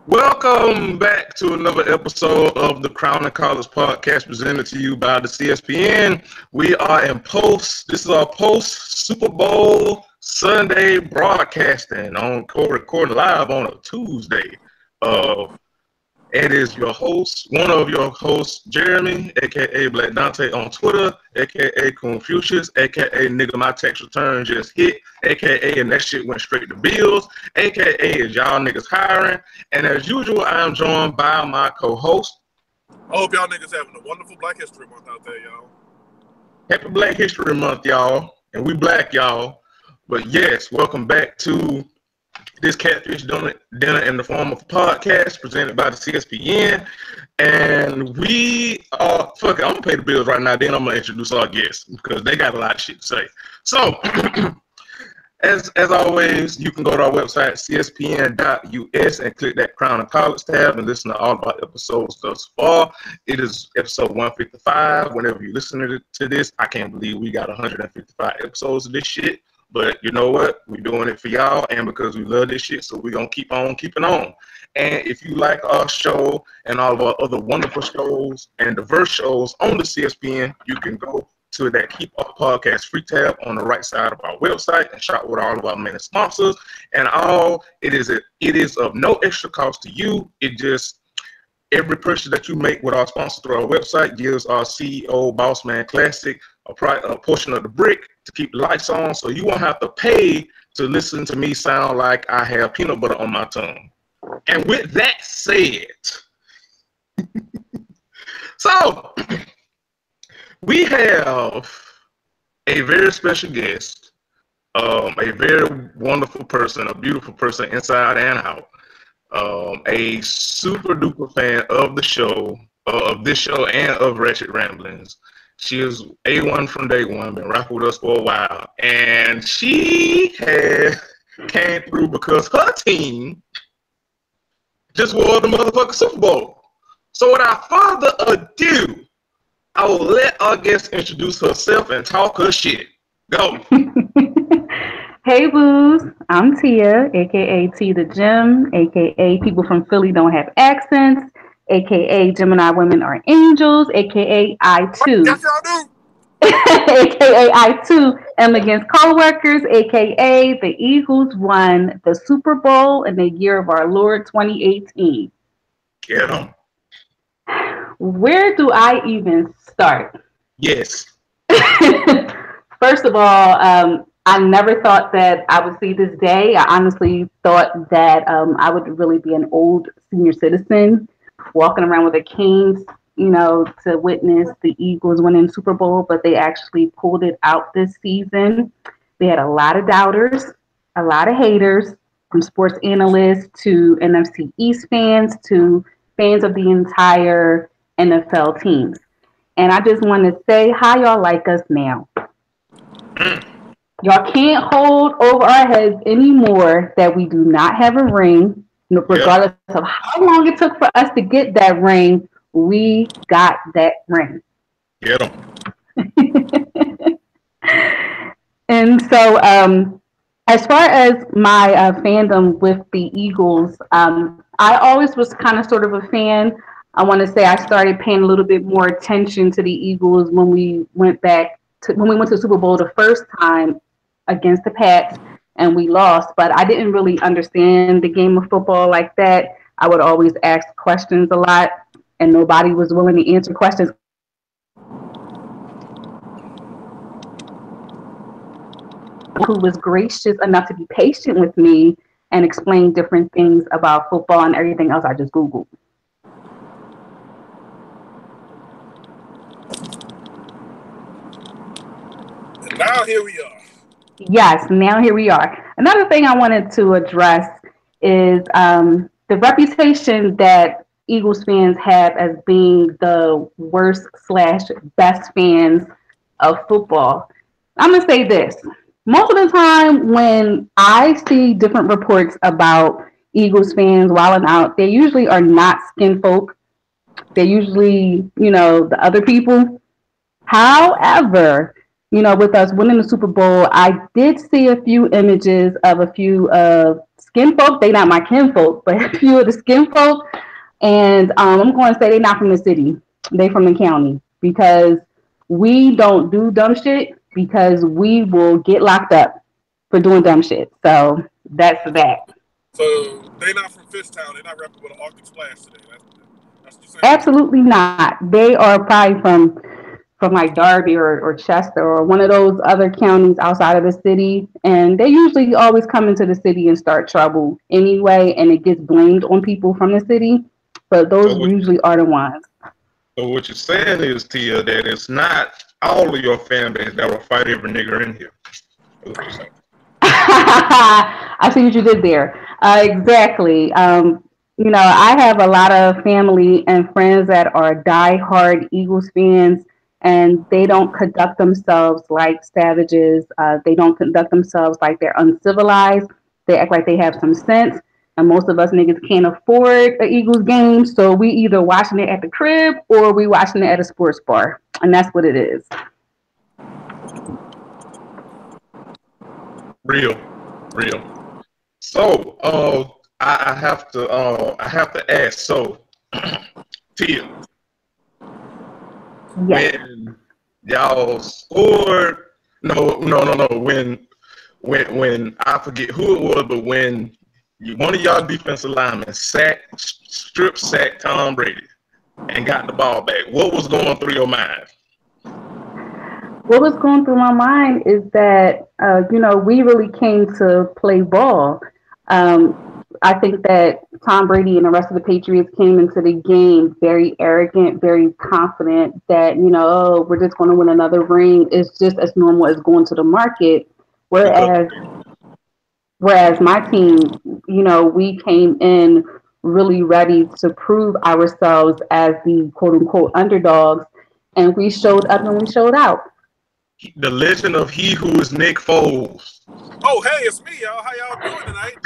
Welcome back to another episode of the Crown and College podcast presented to you by the CSPN. We are in this is our post Super Bowl Sunday broadcasting on recording live on a Tuesday. It is your host, one of your hosts, Jeremy, aka Black Dante on Twitter, aka Confucius, aka Nigga My Tax Return Just Hit, aka and that shit went straight to bills, aka is y'all niggas hiring. And as usual, I am joined by my co-host. I hope y'all niggas having a wonderful Black History Month out there, y'all. Happy Black History Month, y'all. And we black, y'all. But yes, welcome back to this catfish dinner in the form of a podcast presented by the CSPN. And we are, fuck it, I'm going to pay the bills right now, then I'm going to introduce our guests because they got a lot of shit to say. So, as always, you can go to our website, cspn.us, and click that Crown and College tab and listen to all of our episodes thus far. It is episode 155. Whenever you listen to this, I can't believe we got 155 episodes of this shit. But you know what? We're doing it for y'all and because we love this shit, so we're going to keep on keeping on. And if you like our show and all of our other wonderful shows and diverse shows on the CSPN, you can go to that Keep Up Podcast free tab on the right side of our website and shop with all of our many sponsors. And it is of no extra cost to you. It just, every purchase that you make with our sponsor through our website gives our CEO, Bossman Classic, a portion of the brick to keep the lights on, so you won't have to pay to listen to me sound like I have peanut butter on my tongue. And with that said, so we have a very special guest, a very wonderful person, a beautiful person inside and out, a super duper fan of the show, of this show and of Ratchet Ramblings. She is A1 from day one, been rocking with us for a while. And she came through because her team just won the motherfucking Super Bowl. So without further ado, I will let our guest introduce herself and talk her shit. Go. Hey, boos. I'm Tia, a.k.a. T the Gym, a.k.a. people from Philly don't have accents, a.k.a. Gemini women are angels, a.k.a. I too. Yes, y'all do. a.k.a. I too am against co-workers, a.k.a. the Eagles won the Super Bowl in the year of our Lord 2018. Get them. Where do I even start? Yes. First of all, I never thought that I would see this day. I honestly thought that I would really be an old senior citizen walking around with a cane, to witness the Eagles winning Super Bowl, but they actually pulled it out this season. They had a lot of doubters, a lot of haters, from sports analysts to NFC East fans to fans of the entire NFL teams. And I just want to say, how y'all like us now? Y'all can't hold over our heads anymore that we do not have a ring, regardless of how long it took for us to get that ring. We got that ring. Get them. And so, as far as my fandom with the Eagles, I always was kind of sort of a fan. I want to say I started paying a little bit more attention to the Eagles when we went to the Super Bowl the first time against the Pats, and we lost. But I didn't really understand the game of football like that. I would always ask questions a lot, and nobody was willing to answer questions. Who was gracious enough to be patient with me and explain different things about football, and everything else I just Googled. And now here we are. Yes, now here we are. Another thing I wanted to address is the reputation that Eagles fans have as being the worst/best fans of football. I'm going to say this. Most of the time when I see different reports about Eagles fans wilding out, they usually are not skin folk. They're usually, the other people. However, with us winning the Super Bowl, I did see a few images of a few skin folk. They not my kin folk, but a few of the skin folk. And I'm going to say they not from the city. They from the county because we don't do dumb shit because we will get locked up for doing dumb shit. So that's that. So they not from Fishtown. They're not repping with an Arctic Splash today. That's what you're saying. Absolutely not. They are probably from like Darby or Chester or one of those other counties outside of the city. And they usually always come into the city and start trouble anyway, and it gets blamed on people from the city. But those usually are the ones. So what you're saying is, Tia, that it's not all of your fan base that will fight every nigger in here. I see what you did there. Exactly. I have a lot of family and friends that are diehard Eagles fans, and they don't conduct themselves like savages. They don't conduct themselves like they're uncivilized. They act like they have some sense. And most of us niggas can't afford an Eagles game, so we either watching it at the crib or we watching it at a sports bar, and that's what it is. Real. So, I have to ask. So, Tia, when y'all scored, no. When I forget who it was, but when one of y'all defensive linemen strip sacked Tom Brady and got the ball back, what was going through your mind? What was going through my mind is that, we really came to play ball. I think that Tom Brady and the rest of the Patriots came into the game very arrogant, very confident that, we're just going to win another ring. It's just as normal as going to the market. Whereas my team, we came in really ready to prove ourselves as the quote unquote underdogs, and we showed up and we showed out. The legend of he who is Nick Foles. Oh, hey, it's me, y'all. How y'all doing tonight?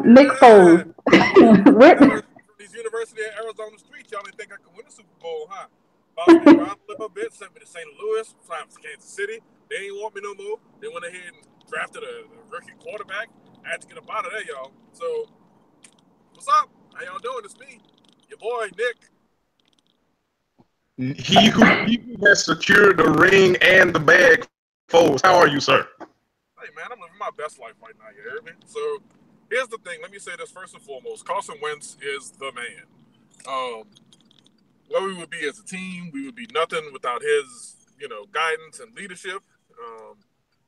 Nick Foles. These University of Arizona streets, y'all didn't think I could win the Super Bowl, huh? Followed me around a little bit, sent me to St. Louis, flying to Kansas City. They ain't want me no more. They went ahead and drafted a rookie quarterback. I had to get up out of there, y'all. So, what's up? How y'all doing? It's me, your boy, Nick. He who has secured the ring and the bag, Foles. How are you, sir? Hey, man, I'm living my best life right now, you hear me? So, here's the thing. Let me say this first and foremost. Carson Wentz is the man. Where we would be as a team, we would be nothing without his, guidance and leadership,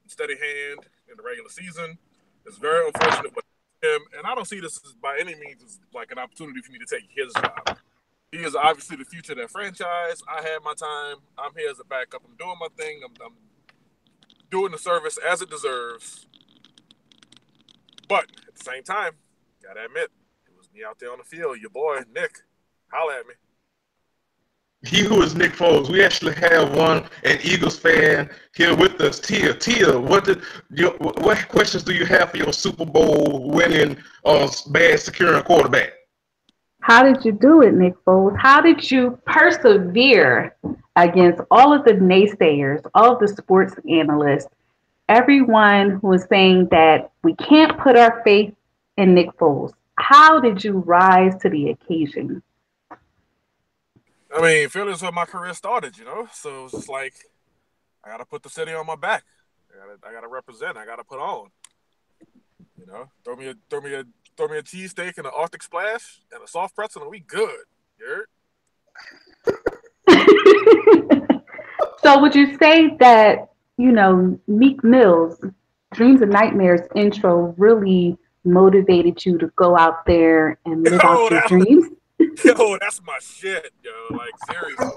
steady hand in the regular season. It's very unfortunate with him, and I don't see this as, by any means as like an opportunity for me to take his job. He is obviously the future of that franchise. I had my time. I'm here as a backup. I'm doing my thing. I'm doing the service as it deserves. But at the same time, gotta admit, it was me out there on the field. Your boy, Nick. Holla at me. He who is Nick Foles. We actually have an Eagles fan here with us. Tia, what questions do you have for your Super Bowl winning bad securing quarterback? How did you do it, Nick Foles? How did you persevere against all of the naysayers, all of the sports analysts, everyone who was saying that we can't put our faith in Nick Foles? How did you rise to the occasion? I mean, Philly's where my career started, So it's just like I gotta put the city on my back. I gotta represent. I gotta put on. Throw me a cheesesteak and an Arctic Splash and a soft pretzel, and we good. You heard? So would you say that Meek Mill's Dreams and Nightmares intro really motivated you to go out there and live out your dreams? Yo, that's my shit, yo. Like, seriously. Matter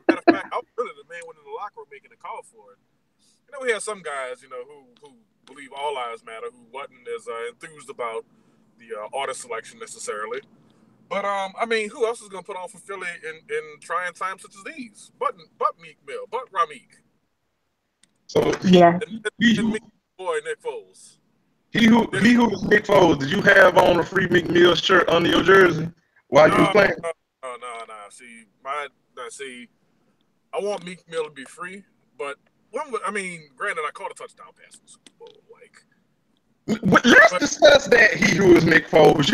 of fact, I was really the man in the locker room making a call for it. We have some guys, who believe all lives matter, who wasn't as enthused about the artist selection necessarily. But, who else is going to put on for Philly in trying times such as these? But Meek Mill, but Rameek. So, yeah. And Meek boy, Nick Foles. He who is Nick Foles, did you have on a free Meek Mill shirt under your jersey while you were playing? No. See, I want Meek Mill to be free, but granted, I caught a touchdown pass in the Super Bowl. Let's discuss that. He who is Nick Foles.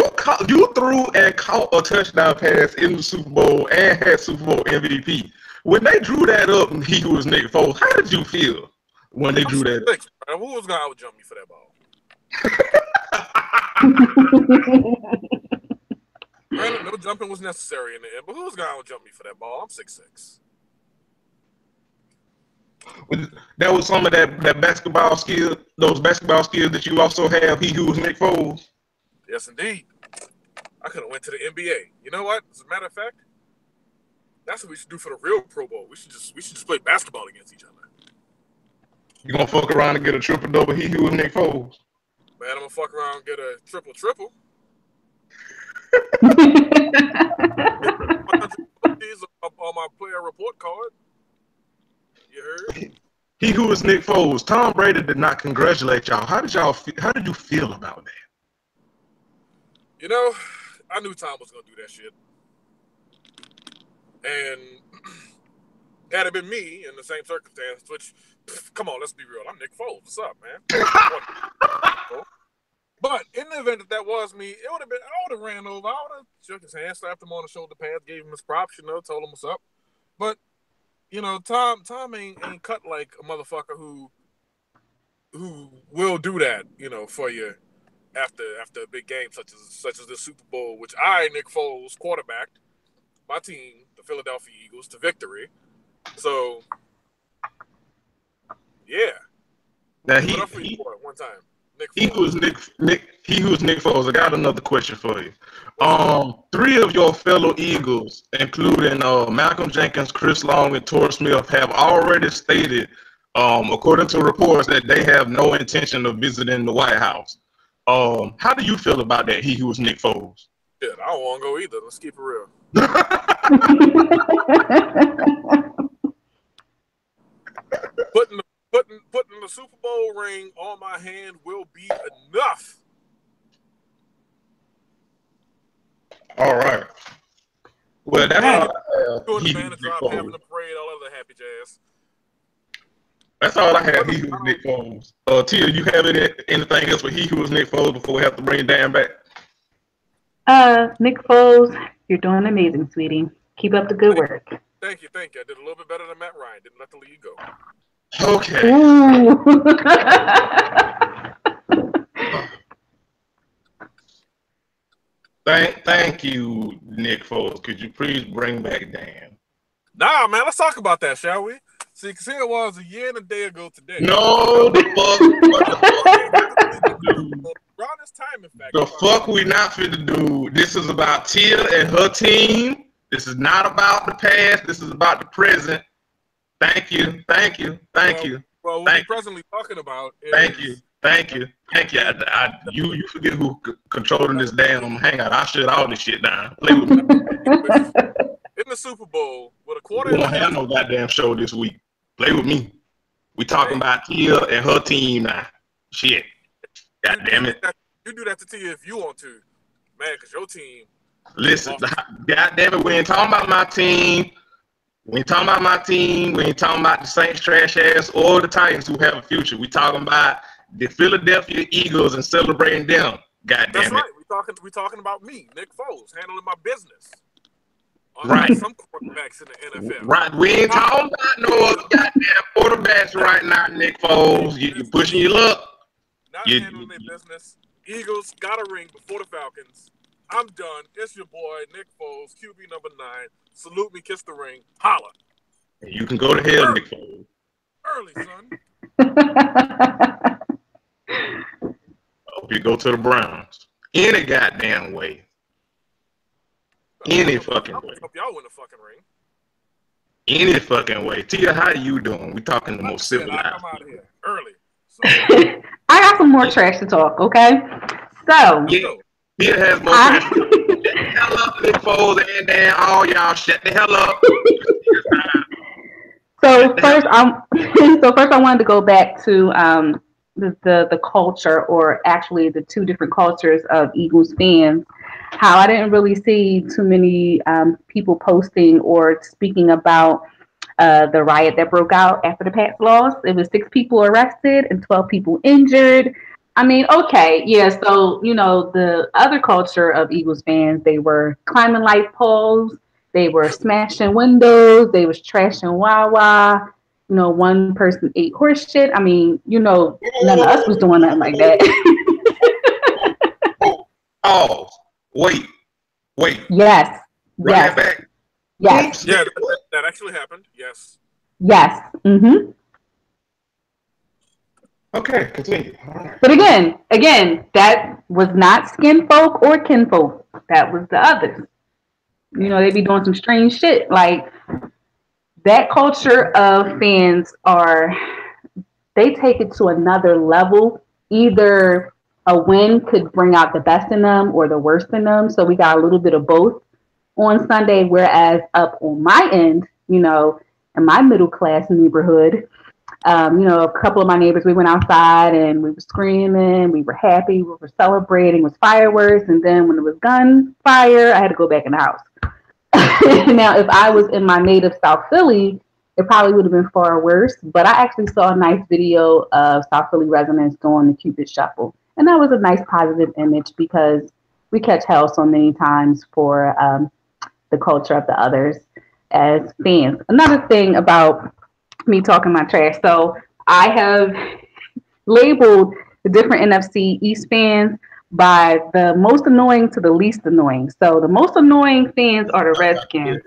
You threw and caught a touchdown pass in the Super Bowl and had Super Bowl MVP. When they drew that up, and he who was Nick Foles, how did you feel when they drew that up? Who was going to out-jump me for that ball? Granted, no jumping was necessary in the end, but who was going to out-jump me for that ball? I'm 6'6". That was some of that basketball skill, those basketball skills that you also have. He who was Nick Foles. Yes, indeed. I could have went to the NBA. You know what? As a matter of fact, that's what we should do for the real Pro Bowl. We should just play basketball against each other. You gonna fuck around and get a triple-double? He who was Nick Foles. Man, I'm gonna fuck around and get a triple-triple. On my player report card. You heard? He who was Nick Foles. Tom Brady did not congratulate y'all. How did you feel about that? You know, I knew Tom was gonna do that shit. And had it been me in the same circumstance, which, come on, let's be real. I'm Nick Foles. What's up, man? But in the event that was me, I would have ran over. I would have shook his hand, slapped him on the shoulder pads, gave him his props, told him what's up. But Tom ain't cut like a motherfucker who will do that, for you after a big game such as the Super Bowl, which I, Nick Foles, quarterbacked my team, the Philadelphia Eagles, to victory. So yeah. Now one time. He who was Nick Foles. I got another question for you. 3 of your fellow Eagles, including Malcolm Jenkins, Chris Long, and Torrey Smith, have already stated, according to reports, that they have no intention of visiting the White House. How do you feel about that? He who was Nick Foles. Yeah, I don't want to go either. Let's keep it real. Putting the Super Bowl ring on my hand will be enough. All right. Well, that's all I have. Doing the manager, having a parade, all other happy jazz. That's all I have. He who was Nick Foles. Tia, you have anything else for he who was Nick Foles before we have to bring Dan back? Nick Foles, you're doing amazing, sweetie. Keep up the good work. Thank you. I did a little bit better than Matt Ryan. Didn't let the league go. Okay. Thank you, Nick Foles. Could you please bring back Dan? Nah, man. Let's talk about that, shall we? See, because here it was a year and a day ago today. No, the fuck. The fuck we not fit to do. This is about Tia and her team. This is not about the past. This is about the present. Thank you. Well, what we're presently talking about is... Thank you. You forget who controlling this damn hangout. I shut all this shit down. Play with me. In the Super Bowl, with a quarter... We don't have no goddamn show this week. Play with me. We talking about Tia and her team now. Shit. God damn it. You do that to Tia if you want to. Man, because your team... Listen, God damn it, we ain't talking about my team. We ain't talking about the Saints trash ass or the Titans who have a future. We talking about the Philadelphia Eagles and celebrating them. God damn it. That's right. We talking about me, Nick Foles, handling my business. Right. Some quarterbacks in the NFL. Right. We ain't talking about no other goddamn quarterbacks right now, Nick Foles. You pushing your luck. Not handling their business. Eagles got a ring before the Falcons. I'm done. It's your boy, Nick Foles, QB number 9. Salute me, kiss the ring. Holla. You can go to hell, Nick Foles. Early, son. Hope you go to the Browns. Any goddamn way. Any fucking way. Hope y'all win the fucking ring. Any fucking way. Tia, how you doing? We talking the most civilized. I'm out of here early. So. I got some more trash to talk, okay? So. Yeah. Tia has more trash. Shut the hell up, Nick Foles and Dan. All y'all shut the hell up. So first I wanted to go back to the culture, or actually the 2 different cultures of Eagles fans. How I didn't really see too many people posting or speaking about the riot that broke out after the Pats lost. It was 6 people arrested and 12 people injured. I mean, okay, yeah. So the other culture of Eagles fans, they were climbing light poles, they were smashing windows, they was trashing Wawa. One person ate horse shit. I mean, none of us was doing nothing like that. Oh, wait. Yes. Run that back. Yes. Yeah, that actually happened. Yes. Yes. Mm-hmm. Okay, continue. Right. But again, that was not skin folk or kinfolk. That was the others. They be doing some strange shit. Like, that culture of fans they take it to another level. Either a win could bring out the best in them or the worst in them. So we got a little bit of both on Sunday. Whereas up on my end, in my middle class neighborhood, a couple of my neighbors, we went outside and we were screaming, we were happy, we were celebrating with fireworks. And then when it was gunfire, I had to go back in the house. Now, if I was in my native South Philly, it probably would have been far worse. But I actually saw a nice video of South Philly residents doing the Cupid Shuffle. And that was a nice positive image because we catch hell so many times for the culture of the others as fans. Another thing about me talking my trash. So I have labeled the different NFC East fans by the most annoying to the least annoying. So the most annoying fans are the Redskins.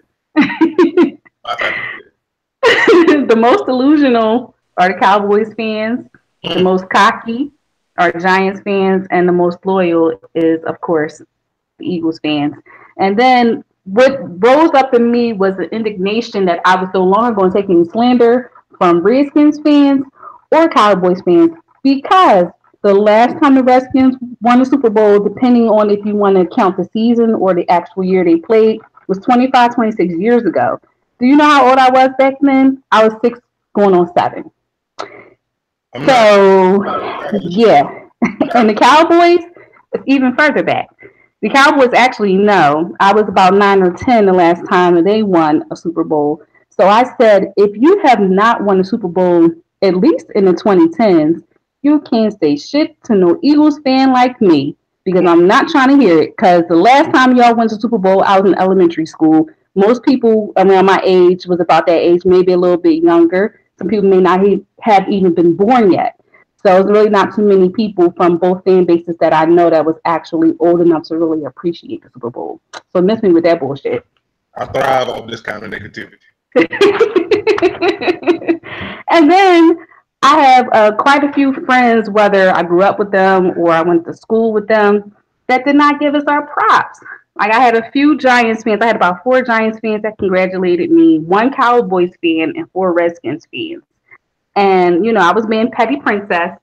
The most delusional are the Cowboys fans. The most cocky are Giants fans. And the most loyal is, of course, the Eagles fans. And then what rose up in me was the indignation that I was no longer going to take any slander from Redskins fans or Cowboys fans, because the last time the Redskins won the Super Bowl, depending on if you want to count the season or the actual year they played, was 25, 26 years ago. Do you know how old I was back then? I was 6 going on 7. Yeah. And the Cowboys, it's even further back. The Cowboys actually know I was about 9 or 10 the last time they won a Super Bowl. So I said, if you have not won a Super Bowl, at least in the 2010s, you can't say shit to no Eagles fan like me, because I'm not trying to hear it. Because the last time y'all went to Super Bowl, I was in elementary school. Most people around my age was about that age, maybe a little bit younger. Some people may not have even been born yet. So it's really not too many people from both fan bases that I know that was actually old enough to really appreciate the Super Bowl. So miss me with that bullshit. I thrive on this kind of negativity. And then I have quite a few friends, whether I grew up with them or I went to school with them, that did not give us our props. Like, I had a few Giants fans. I had about 4 Giants fans that congratulated me, 1 Cowboys fan, and 4 Redskins fans. And, I was being petty princess.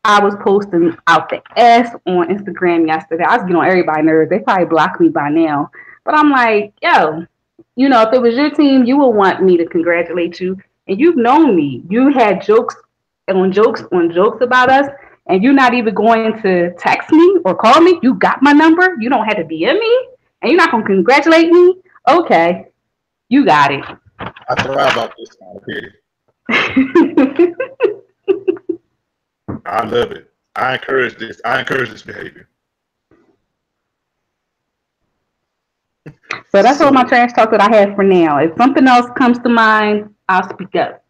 I was posting out the ass on Instagram yesterday. I was getting on everybody's nerves. They probably blocked me by now. But I'm like, yo, if it was your team, you would want me to congratulate you. And you've known me. You had jokes on jokes about us. And you're not even going to text me or call me. You got my number. You don't have to DM me. And you're not going to congratulate me? Okay. You got it. I thrive on this kind of pity. I love it. I encourage this behavior. So that's all my trash talk that I have for now. If something else comes to mind, I'll speak up.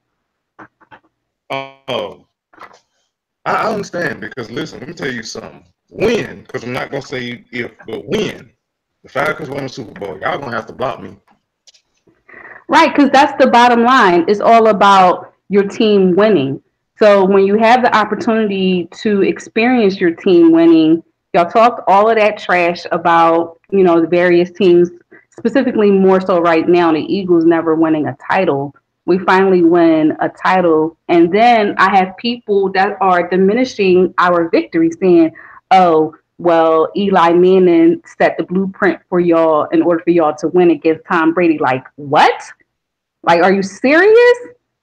Oh, I understand, because listen, let me tell you something. When, because I'm not going to say if, but when the Falcons win the Super Bowl, y'all going to have to block me. Right, because that's the bottom line. It's all about your team winning. So when you have the opportunity to experience your team winning, y'all talked all of that trash about, the various teams, specifically more so right now, the Eagles never winning a title. We finally win a title. And then I have people that are diminishing our victory, saying, oh, well, Eli Manning set the blueprint for y'all in order for y'all to win against Tom Brady. Like, what? Like, are you serious?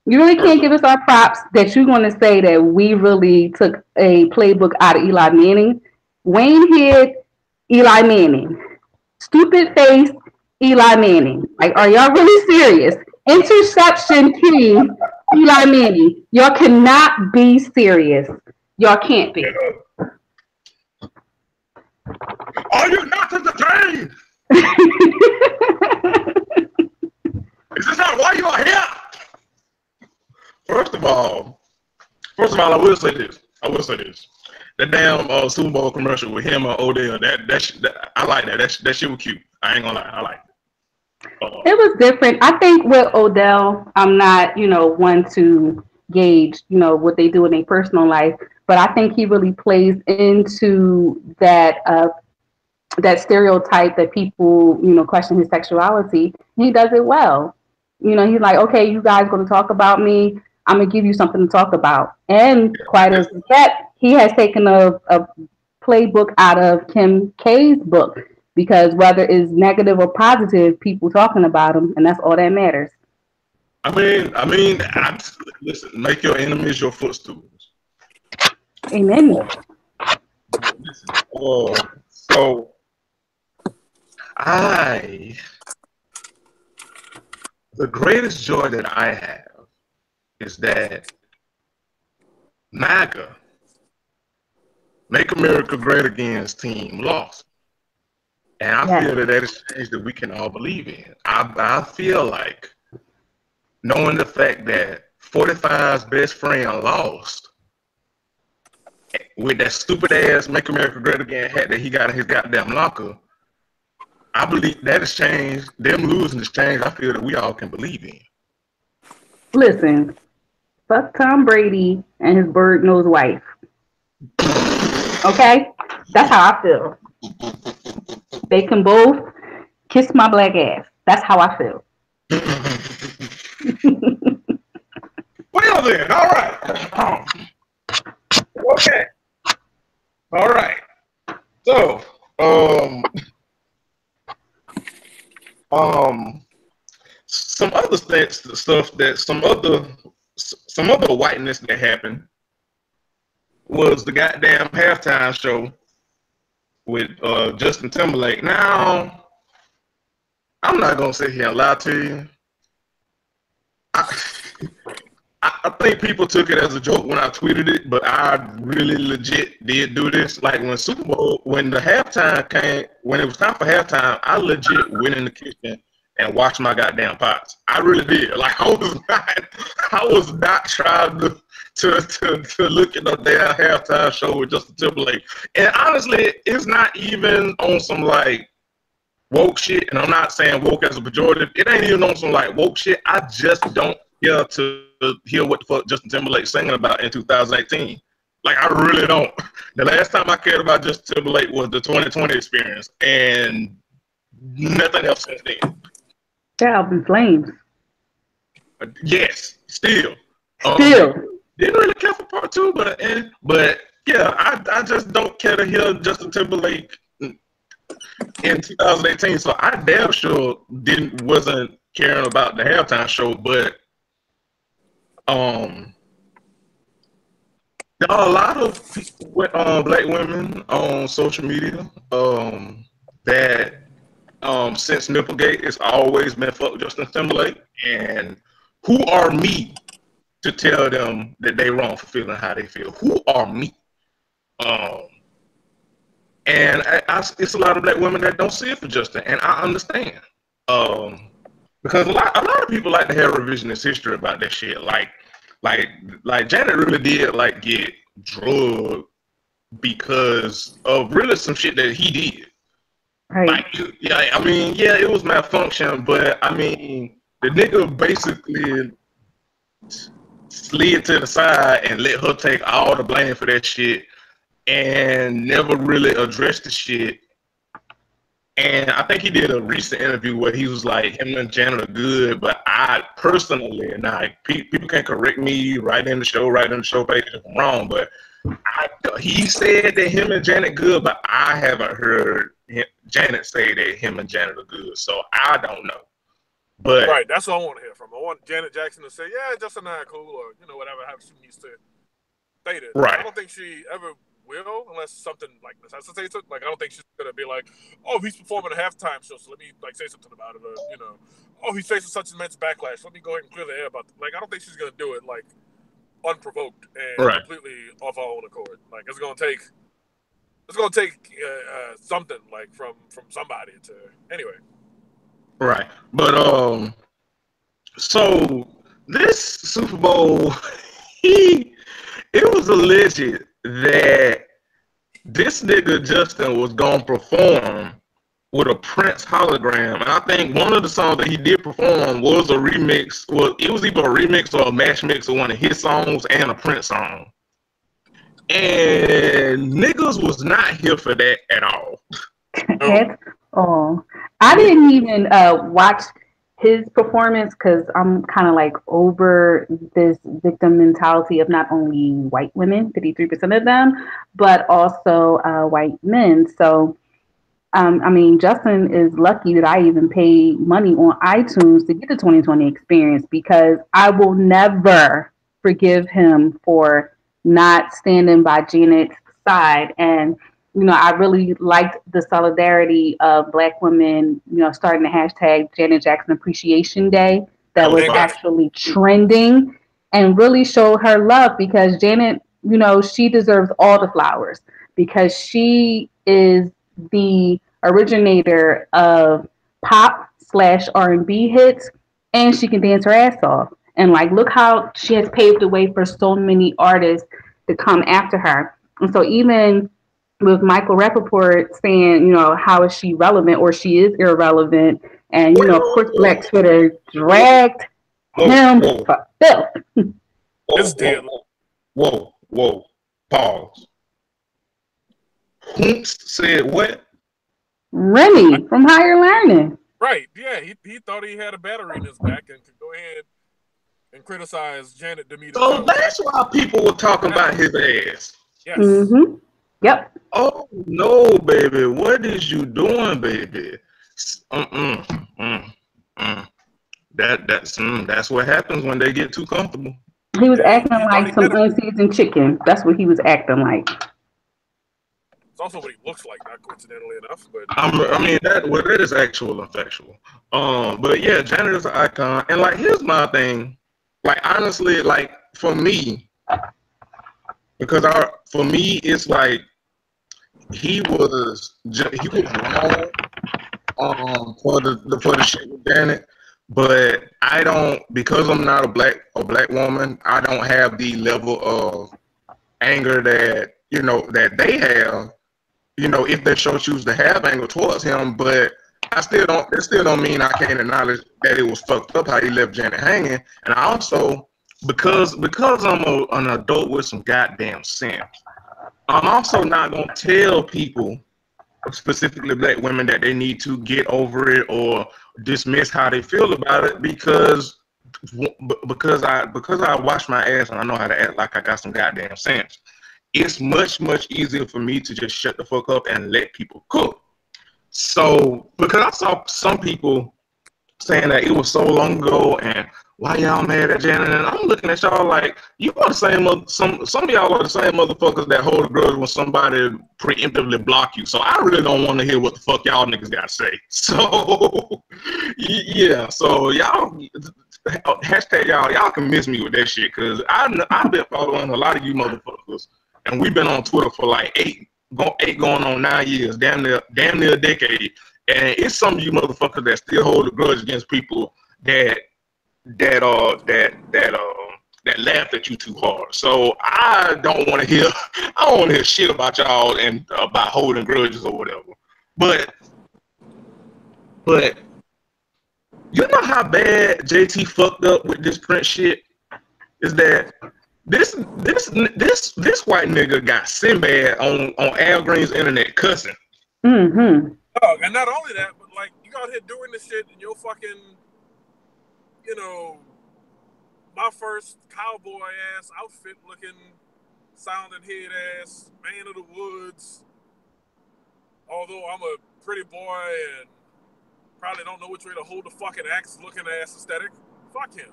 You really can't give us our props that you're going to say that we really took a playbook out of Eli Manning. Wayne hid Eli Manning. Stupid face Eli Manning. Like, are y'all really serious? Interception king, Eli Manning. Y'all cannot be serious. Y'all can't be. Are you not entertained? Is this not why you are here? First of all, I will say this. The damn Super Bowl commercial with him and Odell. That I like that. That shit was cute. I ain't gonna lie. I like it. It was different. I think with Odell, I'm not, one to gauge, what they do in their personal life, but I think he really plays into that stereotype that people, question his sexuality. He does it well. He's like, okay, you guys going to talk about me. I'm going to give you something to talk about. And quite as that, he has taken a playbook out of Kim K's book, because whether it's negative or positive, people talking about him, and that's all that matters. I mean, listen, make your enemies your footstools. Amen. So the greatest joy that I have is that MAGA, Make America Great Again's team lost. And I feel that is change that we can all believe in. I feel like knowing the fact that 45's best friend lost with that stupid ass Make America Great Again hat that he got in his goddamn locker, I believe that has changed. Them losing has changed. I feel that we all can believe in. Listen, fuck Tom Brady and his bird-nosed wife. Okay? That's how I feel. They can both kiss my black ass. That's how I feel. Well then, all right. Okay. All right. So, some other stuff that some other whiteness that happened was the goddamn halftime show with Justin Timberlake. Now, I'm not gonna sit here and lie to you. I think people took it as a joke when I tweeted it, but I really legit did do this. Like when Super Bowl, when the halftime came, when it was time for halftime, I legit went in the kitchen and washed my goddamn pots. I really did. Like I was not trying to look at the damn halftime show with Justin Timberlake. And honestly, it's not even on some like woke shit. And I'm not saying woke as a pejorative. It ain't even on some like woke shit. I just don't care to hear what the fuck Justin Timberlake singing about in 2018. Like I really don't. The last time I cared about Justin Timberlake was the 2020 experience, and nothing else since then. The album Flames. Yes, still. Still. Didn't really care for part two, but yeah, I just don't care to hear Justin Timberlake in 2018. So I damn sure wasn't caring about the halftime show, but there are a lot of black women on social media that since Nipplegate, it's always been fuck Justin Timberlake, and who are me to tell them that they wrong for feeling how they feel? Who are me? And it's a lot of black women that don't see it for Justin, and I understand. Because a lot of people like to have revisionist history about that shit. Like Janet really did like get drugged because of really some shit that he did. Right. Like, yeah, I mean, yeah, it was malfunction, but I mean, the nigga basically slid to the side and let her take all the blame for that shit and never really addressed the shit. And I think he did a recent interview where he was like, him and Janet are good, but I personally, and people can correct me right in the show page if I'm wrong, but he said that him and Janet good, but I haven't heard Janet say that him and Janet are good, so I don't know. But right, that's what I want to hear from. I want Janet Jackson to say, yeah, Justin and I are cool, or whatever, how she needs to state it. Right. I don't think she ever will unless something like necessitates it. Like I don't think she's gonna be like, oh, he's performing a halftime show, so let me like say something about it, or oh, he's facing such immense backlash. Let me go ahead and clear the air about it. Like I don't think she's gonna do it like unprovoked and completely off her own accord. Like it's gonna take something like from somebody to anyway. Right, but so this Super Bowl, it was alleged that this nigga Justin was gonna perform with a Prince hologram, and I think one of the songs that he did perform was a remix. Well, it was either a remix or a mash mix of one of his songs and a Prince song. And niggas was not here for that at all. Oh, I didn't even watch his performance because I'm kind of like over this victim mentality of not only white women, 53% of them, but also white men. So, I mean, Justin is lucky that I even paid money on iTunes to get the 2020 experience because I will never forgive him for not standing by Janet's side. And, I really liked the solidarity of Black women, starting the hashtag Janet Jackson Appreciation Day that was actually trending and really showed her love because Janet, she deserves all the flowers because she is the originator of pop/R&B hits, and she can dance her ass off. And like, look how she has paved the way for so many artists to come after her. And so even with Michael Rappaport saying, how is she relevant or she is irrelevant, and of course, Black Twitter dragged him for filth. It's dead. Whoa, pause. Hoops said what? Remy from Higher Learning. Right, yeah, he thought he had a battery in his back and could go ahead and criticize Janet Demeter. So that's why people were talking about his ass. Yes. Mm-hmm. Yep. Oh no, baby! What is you doing, baby? That's what happens when they get too comfortable. He was acting like some unseasoned chicken. That's what he was acting like. It's also what he looks like, not coincidentally enough. But I mean that is actual and factual. But yeah, Janet is an icon, and like here's my thing. Like honestly, like for me, because for me it's like he was wrong for the shit with Janet, but I don't, because I'm not a black woman, I don't have the level of anger that that they have. If they choose to have anger towards him, but it still don't mean I can't acknowledge that it was fucked up how he left Janet hanging. And I also, because I'm an adult with some goddamn sense, I'm also not gonna tell people, specifically Black women, that they need to get over it or dismiss how they feel about it because I wash my ass and I know how to act like I got some goddamn sense. It's much easier for me to just shut the fuck up and let people cook. So because I saw some people saying that it was so long ago and why y'all mad at Janet, and I'm looking at y'all like you are the same. Some of y'all are the same motherfuckers that hold a grudge when somebody preemptively block you. So I really don't want to hear what the fuck y'all niggas gotta say. So yeah, so y'all hashtag y'all can miss me with that shit because I've been following a lot of you motherfuckers, and we've been on Twitter for like eight going on 9 years, damn near a decade, and it's some of you motherfuckers that still hold a grudge against people that laughed at you too hard. So I don't want to hear shit about y'all and about holding grudges or whatever. But you know how bad JT fucked up with this Prince shit is that this white nigga got Sinbad on Al Green's internet cussing. Mm-hmm. Oh, and not only that, but like you out here doing this shit in your fucking, my first cowboy ass outfit looking, sounding head ass, man of the woods. Although I'm a pretty boy and probably don't know which way to hold the fucking axe looking ass aesthetic. Fuck him.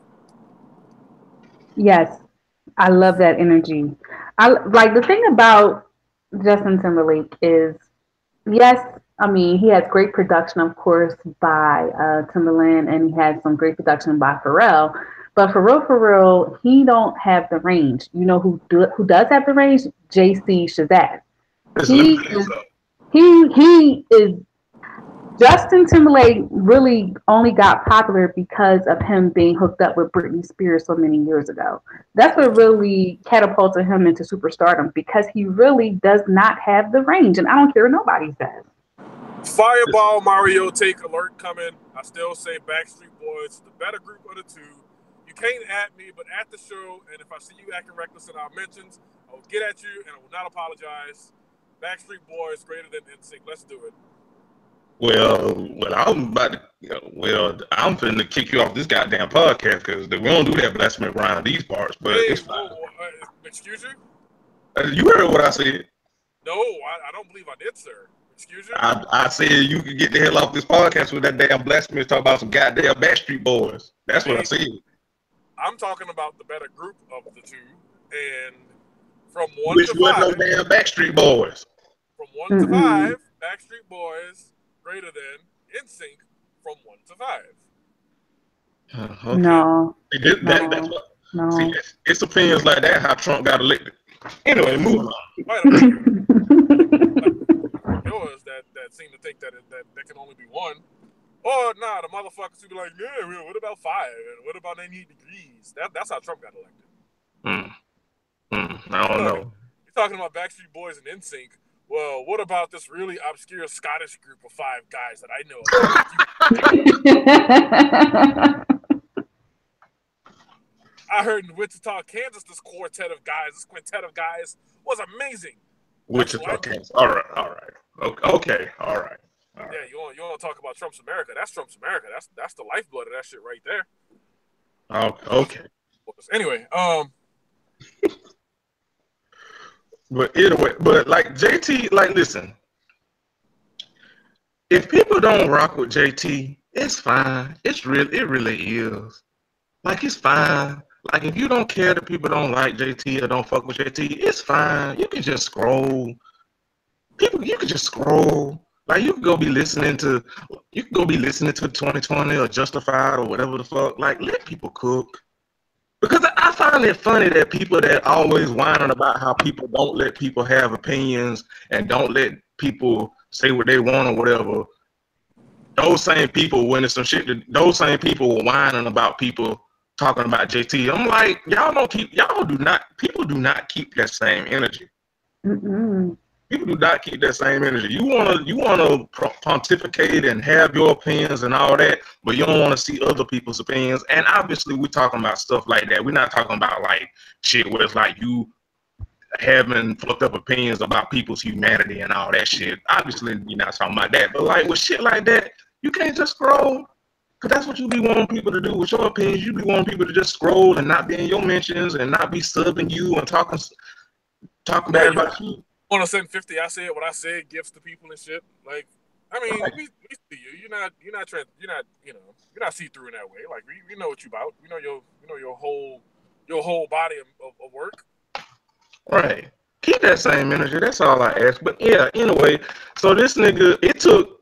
Yes, I love that energy. I like the thing about Justin Timberlake is, yes, I mean, he has great production, of course, by Timberland, and he has some great production by Pharrell. But for real, he don't have the range. You know who does have the range? JC Shazad. He is he is Justin Timberlake really only got popular because of him being hooked up with Britney Spears so many years ago. That's what really catapulted him into superstardom because he really does not have the range, and I don't care what nobody says. Fireball Mario take alert coming. I still say Backstreet Boys, the better group of the two. You can't at me, but at the show, and if I see you acting reckless in our mentions, I will get at you and I will not apologize. Backstreet Boys greater than NSYNC. Let's do it. Well, I'm about to, I'm finna kick you off this goddamn podcast because we don't do that blasphemy around these parts. But it's fine. Excuse you? You heard what I said? No, I don't believe I did, sir. Excuse you? I said you could get the hell off this podcast with that damn blasphemy talk about some goddamn Backstreet Boys. That's what I said. I'm talking about the better group of the two, and from 1 Which to 5. was no damn Backstreet Boys. From 1 to 5, Backstreet Boys greater than NSYNC from 1 to 5. Okay. No. No. See, it's opinions like that how Trump got elected. Anyway, moving on. Yours that seem to think that there can only be one. Or nah, the motherfuckers who be like, yeah, what about 5? And what about 98 degrees? That's how Trump got elected. I don't know. You're talking about Backstreet Boys and NSYNC. Well, what about this really obscure Scottish group of 5 guys that I know? I heard in Wichita, Kansas, this quintet of guys was amazing. Wichita, Kansas. All right. Okay, all right. Yeah, you want to talk about Trump's America? That's Trump's America. That's the lifeblood of that shit right there. Okay. Anyway, But anyway, like JT, like listen, if people don't rock with JT, it's fine. It really is. Like it's fine. Like if you don't care that people don't like JT or don't fuck with JT, it's fine. You can just scroll. You can just scroll. Like you can go be listening to 2020 or Justified or whatever the fuck. Like let people cook. Because I find it funny that people that always whining about how people don't let people have opinions and don't let people say what they want or whatever. Those same people when it's some shit. Those same people were whining about people talking about JT. I'm like, people do not keep that same energy. People do not keep that same energy. You wanna pontificate and have your opinions and all that, but you don't want to see other people's opinions. And obviously, we're talking about stuff like that. We're not talking about like shit where it's like you having fucked up opinions about people's humanity and all that shit. Obviously, you're not talking about that. But like with shit like that, you can't just scroll. Cause that's what you be wanting people to do with your opinions. You be wanting people to just scroll and not be in your mentions and not be subbing you and talking bad about you. On a 750, I said what I said, gifts to people and shit. Like, I mean, we see you. You're not see through in that way. Like, we know what you about. We know your whole body of work. Right. Keep that same energy. That's all I ask. But yeah, anyway, so this nigga, it took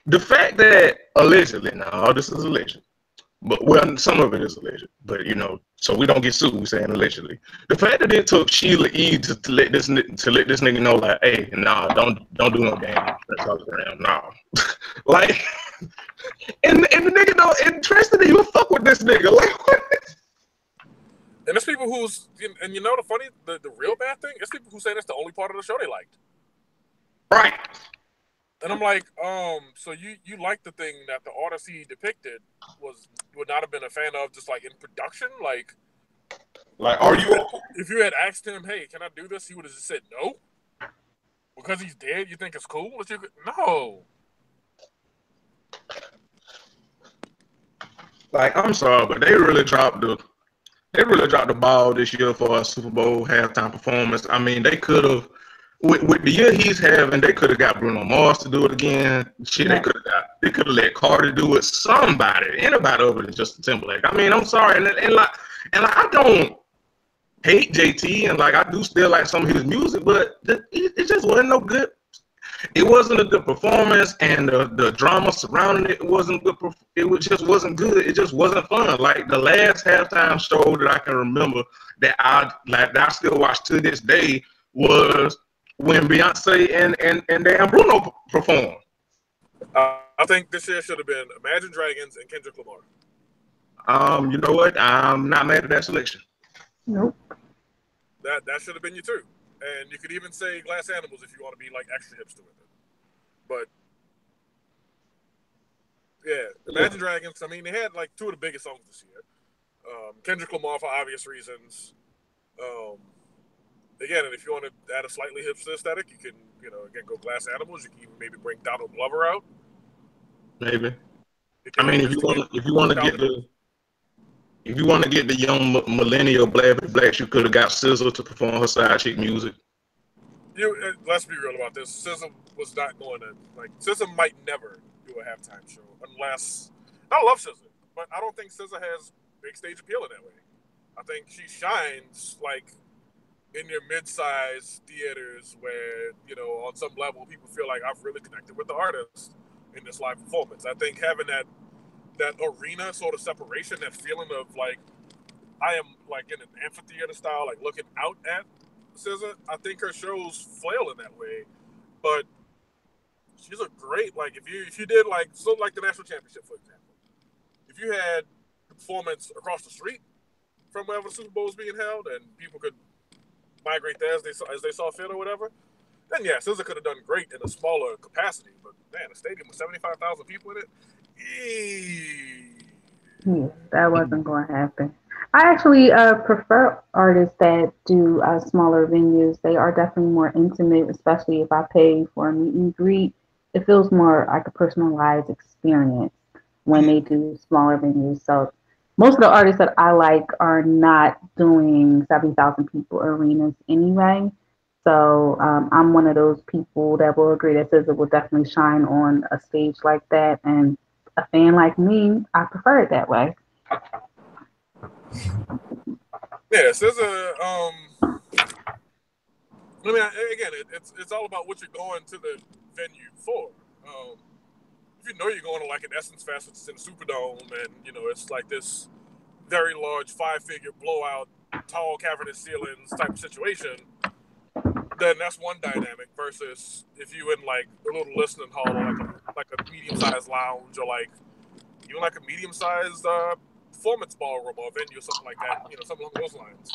the fact that allegedly, now all this is alleged. But well, some of it is alleged, but so we don't get sued. We're saying allegedly. The fact that it took Sheila E to let this nigga know, like, hey, nah, don't do no damn Instagram, nah. Like, and the nigga don't interested in you fuck with this nigga, like what? And there's people and the funny, the real bad thing, it's people who say that's the only part of the show they liked. Right. And I'm like, so you like the thing that the artist he depicted would not have been a fan of, just like in production, like are you? If you had asked him, hey, can I do this? He would have just said no. Because he's dead, you think it's cool that you could? No. Like, I'm sorry, but they really dropped the ball this year for a Super Bowl halftime performance. I mean, they could have. With the year he's having, they could have got Bruno Mars to do it again. Shit, they could have let Cardi do it. Anybody other than Justin Timberlake. I mean, I'm sorry, and I hate JT, and like I do still like some of his music, but it just wasn't no good. It wasn't a good performance, and the drama surrounding it wasn't good. Just wasn't good. It just wasn't fun. Like the last halftime show that I can remember that I still watch to this day was when Beyonce and damn Bruno performed. I think this year should have been Imagine Dragons and Kendrick Lamar. You know what? I'm not mad at that selection. Nope. That should have been you too. And you could even say Glass Animals if you want to be like extra hipster with it. But yeah, Imagine Dragons. I mean, they had like two of the biggest songs this year. Kendrick Lamar for obvious reasons. Again, and if you want to add a slightly hipster aesthetic, you can, again, go Glass Animals. You can even maybe bring Donald Glover out. Maybe. I mean, if you want to get the young millennial blacks, you could have got SZA to perform her side chick music. Let's be real about this. SZA was not going to SZA might never do a halftime show unless I love SZA, but I don't think SZA has big stage appeal in that way. I think she shines in your mid-sized theaters where on some level people feel like I've really connected with the artist in this live performance. I think having that arena sort of separation, that feeling of I am in an amphitheater style, looking out at SZA. I think her shows flail in that way, but she's a great if you did the national championship, for example, if you had the performance across the street from wherever the Super Bowl was being held and people could migrate there as they saw fit or whatever, then yeah, SZA could have done great in a smaller capacity. But man, a stadium with 75,000 people in it, that wasn't going to happen. I actually prefer artists that do smaller venues. They are definitely more intimate, especially if I pay for a meet and greet. It feels more like a personalized experience when they do smaller venues. So most of the artists that I like are not doing 70,000 people arenas anyway. So I'm one of those people that will agree that SZA will definitely shine on a stage like that. And a fan like me, I prefer it that way. Yeah, SZA. I mean, again, it's all about what you're going to the venue for. If you know you're going to an Essence Fest, which is in the Superdome, and it's this very large 5-figure blowout, tall cavernous ceilings type of situation, then that's one dynamic. Versus if you in a little listening hall, or a medium-sized lounge, or even a medium-sized performance ballroom or venue or something like that, something along those lines.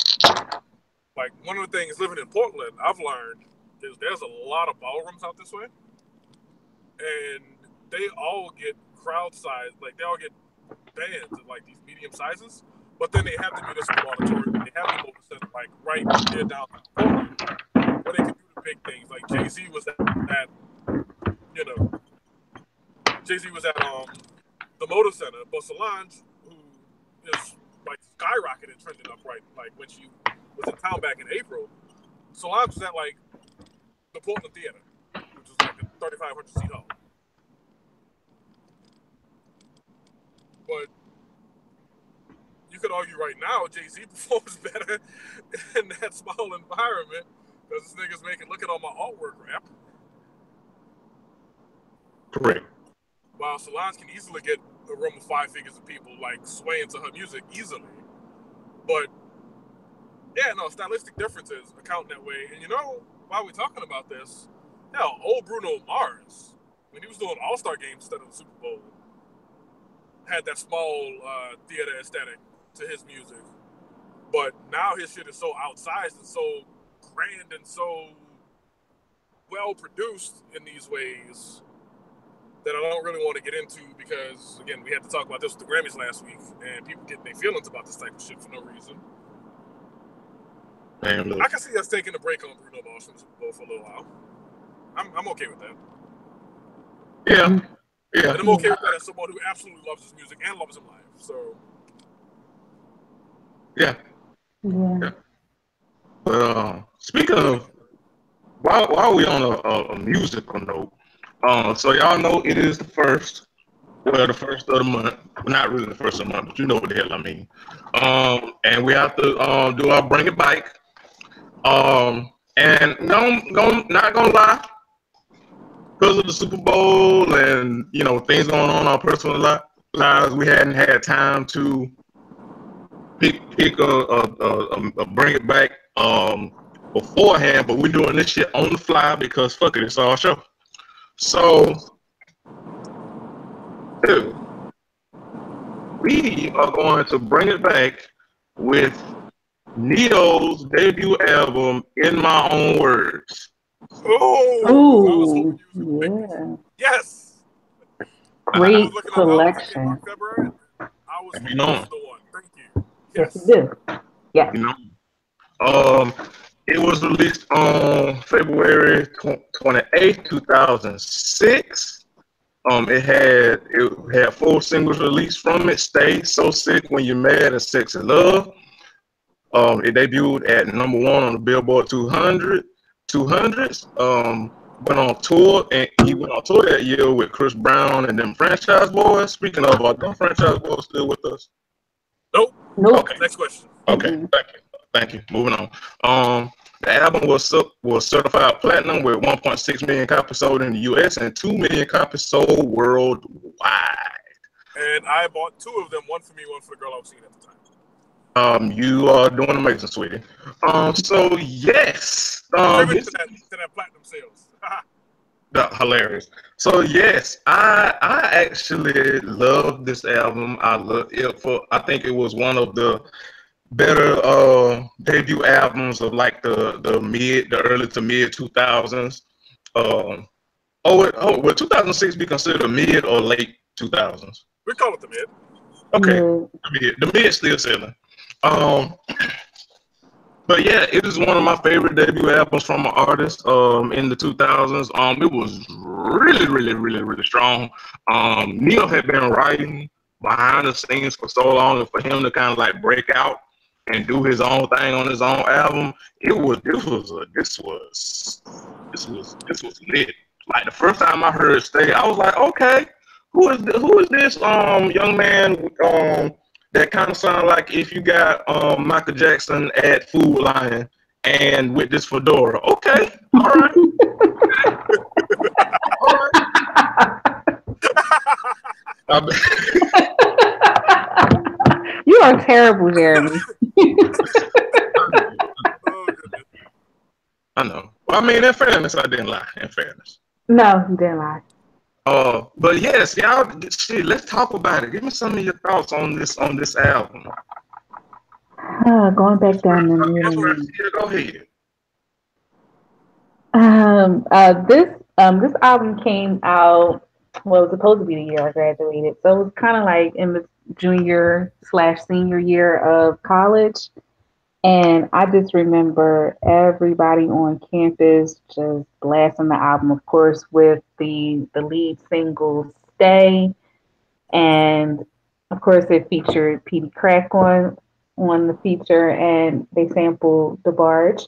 One of the things living in Portland, I've learned is there's a lot of ballrooms out this way, and they all get crowd size, they all get bands at these medium sizes, but then they have the municipal auditorium, they have the Motor Center right near downtown Portland, where they can do the big things. Jay-Z was at the Motor Center, but Solange, who is skyrocketed trending up when she was in town back in April, Solange was at the Portland Theater, which was a 3,500 seat hall. But you could argue right now Jay-Z performs better in that small environment because this nigga's making look at all my artwork rap. Correct. While Solange can easily get a room of 5 figures of people swaying to her music easily. But yeah, no, stylistic differences account that way. And while we're talking about this, old Bruno Mars, when he was doing All-Star games instead of the Super Bowl, had that small theater aesthetic to his music. But now his shit is so outsized and so grand and so well produced in these ways that I don't really want to get into because, again, we had to talk about this with the Grammys last week, and people getting their feelings about this type of shit for no reason. Man, I can see us taking a break on Bruno Mars from the Super Bowl for a little while. I'm okay with that. Yeah. Yeah. And I'm okay with that as someone who absolutely loves his music and loves him live. So. Yeah. But speaking of, while we on a musical note, so y'all know it is the first of the month. Not really the first of the month, but you know what the hell I mean. And we have to do our Bring It Back. And not gonna lie, because of the Super Bowl and things going on in our personal lives, we hadn't had time to pick a Bring It Back beforehand. But we're doing this shit on the fly because fuck it, it's our show. So, dude, we are going to bring it back with Ne-Yo's debut album, In My Own Words. Oh, yeah. Yes. Great selection. I was the one. Thank you. Yes, you did. Yeah. It was released on February 28th, 2006. It had 4 singles released from it. Stay, So Sick, When You're Mad, and Sexy Love. It debuted at #1 on the Billboard 200s. Went on tour, and he went on tour that year with Chris Brown and them Franchise Boys. Speaking of, are them Franchise Boys still with us? Nope. Okay. Next question. Okay. Thank you. Moving on. The album was certified platinum with 1.6 million copies sold in the U.S. and 2 million copies sold worldwide. And I bought 2 of them, one for me, one for the girl I was seeing at the time. You are doing amazing, sweetie. So yes. To that platinum sales. Hilarious. So yes, I actually love this album. I think it was one of the better debut albums of like the early to mid 2000s. Will 2006 be considered mid or late 2000s? We call it the mid. Okay, the mid still selling. But yeah, it is one of my favorite debut albums from an artist in the 2000s. It was really, really, really, really strong. Ne-Yo had been writing behind the scenes for so long, and for him to kind of like break out and do his own thing on his own album, this was lit. Like the first time I heard Stay, I was like, okay, who is this young man that kind of sound like if you got Michael Jackson at Food Lion and with this fedora. Okay, all right. You are terrible, Jeremy. I know. Well, I mean, in fairness, I didn't lie. In fairness. No, you didn't lie. But yes, y'all, shit, let's talk about it. Give me some of your thoughts on this album. Going back down the Go ahead. This album came out, well, it was supposed to be the year I graduated, so it was kind of like in the junior/senior year of college. And I just remember everybody on campus just blasting the album, of course, with the lead single Stay. And of course it featured Petey Crack on the feature, and they sampled DeBarge.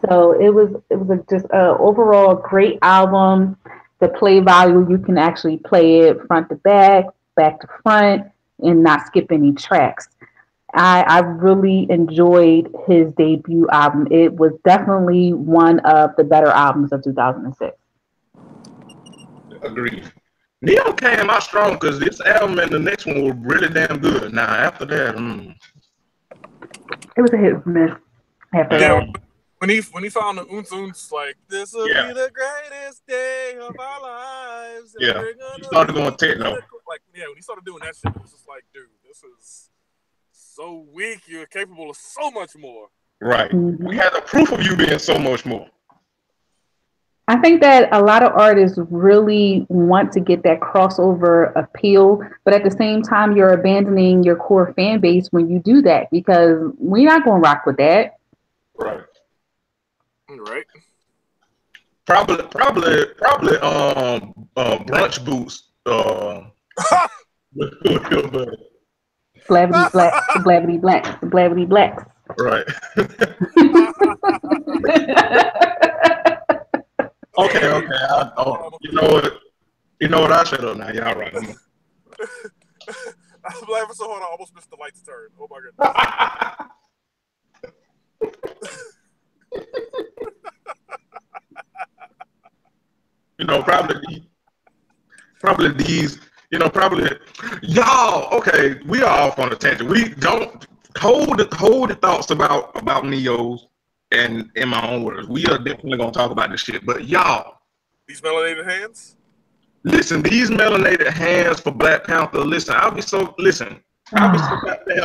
So it was just an overall great album. The play value, you can actually play it front to back to front, and not skip any tracks. I really enjoyed his debut album. It was definitely one of the better albums of 2006. Agreed. Ne-Yo came out strong because this album and the next one were really damn good. Now, after that, it was a hit or miss. After that. When he found the Unz, like, this will be the greatest day of our lives. Yeah, he started going techno. Like, yeah, when he started doing that shit, it was just like, dude, this is so weak. You're capable of so much more. Right. Mm-hmm. We had the proof of you being so much more. I think that a lot of artists really want to get that crossover appeal, but at the same time, you're abandoning your core fan base when you do that, because we're not going to rock with that. Right. Right. Probably brunch boots. Blabbity black, blabbity black, blabbity blacks. Right. Okay. You know what? I shut up now. Y'all right. I'm laughing so hard I almost missed the lights turn. Oh my goodness. Probably these, probably y'all. Okay, we are off on a tangent. We don't hold the thoughts about Neos and in my own words. We are definitely gonna talk about this shit. But y'all, these melanated hands. Listen, these melanated hands for Black Panther. Listen, I'll be so goddamn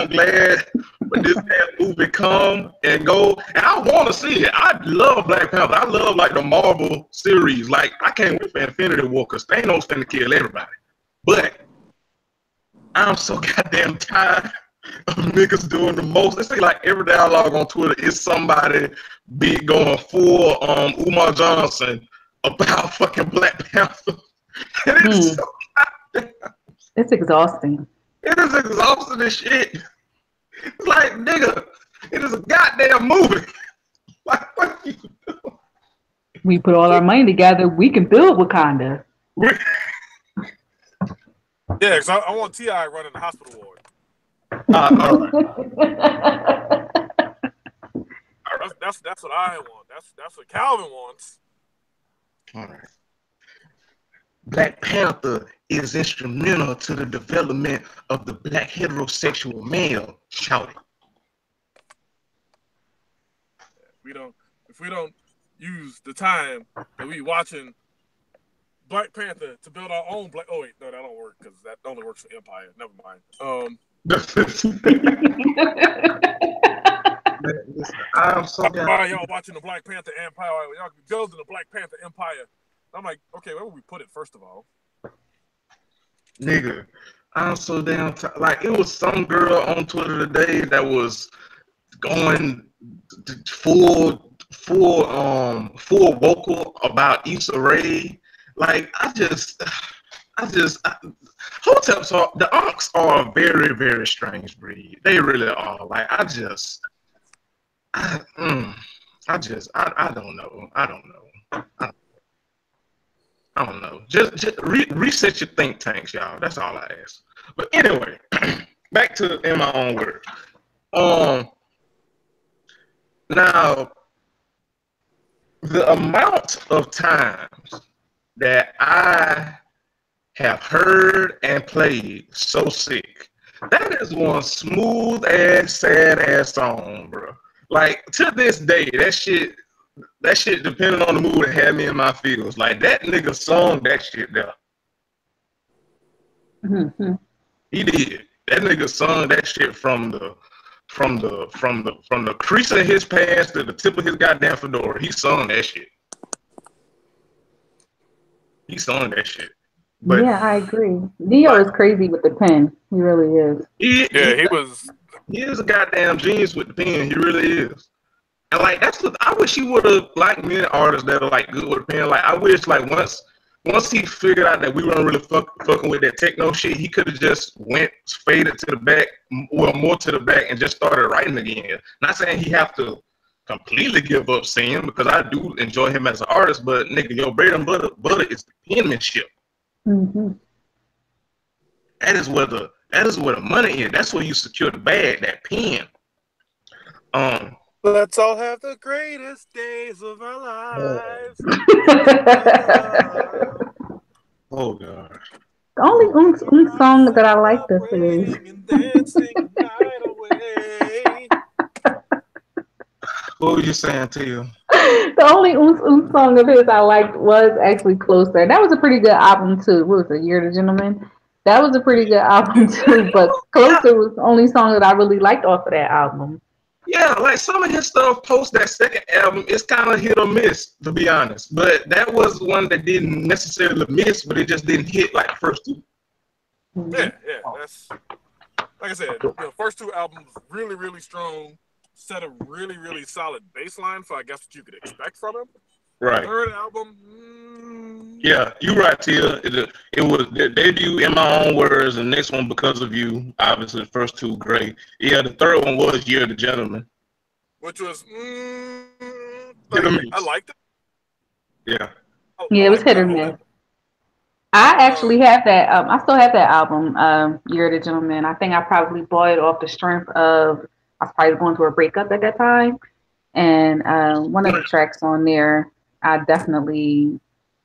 glad when this damn movie come and go. And I want to see it. I love Black Panther. I love like the Marvel series. Like I can't wait for Infinity War because Thanos finna kill everybody. But I'm so goddamn tired of niggas doing the most. It's like every dialogue on Twitter is somebody big going full Umar Johnson about fucking Black Panther. And it's so goddamn. It's exhausting. It is exhausting as shit. It's like, nigga, it is a goddamn movie. Like, what are you doing? We put all our money together, we can build Wakanda. Yeah, because I want T.I. running the hospital ward. All right. That's what I want. That's what Calvin wants. All right. Black Panther is instrumental to the development of the black heterosexual male. Shout it. If we don't use the time that we watching Black Panther to build our own black. Oh wait, no, that don't work because that only works for Empire. Never mind. I'm so glad y'all watching the Black Panther Empire. Y'all be building the Black Panther Empire. I'm like, okay, where would we put it first of all? Nigga, I'm so damn like it was some girl on Twitter today that was going full vocal about Issa Rae. Like Hoteps are the Unks are a very, very strange breed. They really are. Like I don't know. I don't know. Just reset your think tanks, y'all. That's all I ask. But anyway, back to in my own words. Now, the amount of times that I have heard and played So Sick, that is one smooth ass, sad ass song, bro. Like to this day, that shit, depending on the mood, had me in my feels. Like that nigga sung that shit there. Mm-hmm. He did. That nigga sung that shit from the crease of his pants to the tip of his goddamn fedora. He sung that shit. But yeah, I agree. Neo is crazy with the pen. He really is. He is a goddamn genius with the pen. He really is. And like that's what I wish he would have like many artists that are like good with the pen. Like I wish like once he figured out that we weren't really fucking with that techno shit, he could have just faded to the back, well more to the back, and just started writing again. Not saying he have to completely give up singing because I do enjoy him as an artist, but nigga, your bread and butter is the penmanship. Mm-hmm. That is where the money is. That's where you secure the bag, that pen. Let's all have the greatest days of our lives. Oh God. The only song that I like this is. What were you saying to you? The only song of his I liked was actually Closer. That was a pretty good album too. What was it, Year of the Gentleman? That was a pretty good album too. But Closer was the only song that I really liked off of that album. Yeah, like some of his stuff post that second album, it's kind of hit or miss, to be honest. But that was one that didn't necessarily miss, but it just didn't hit like the first two. Yeah, that's like I said. The first two albums really, really strong. Set a really, really solid baseline for I guess what you could expect from him. Right. Third album. Yeah, you're right, Tia. It was the debut In My Own Words, and the next one Because of You. Obviously, the first two great. Yeah, the third one was Year of the Gentleman, which was I liked it. Yeah. Yeah, it was hit or miss. I actually have that. I still have that album, Year of the Gentleman. I think I probably bought it off the strength of I was probably going through a breakup at that time, and one of the tracks on there, I definitely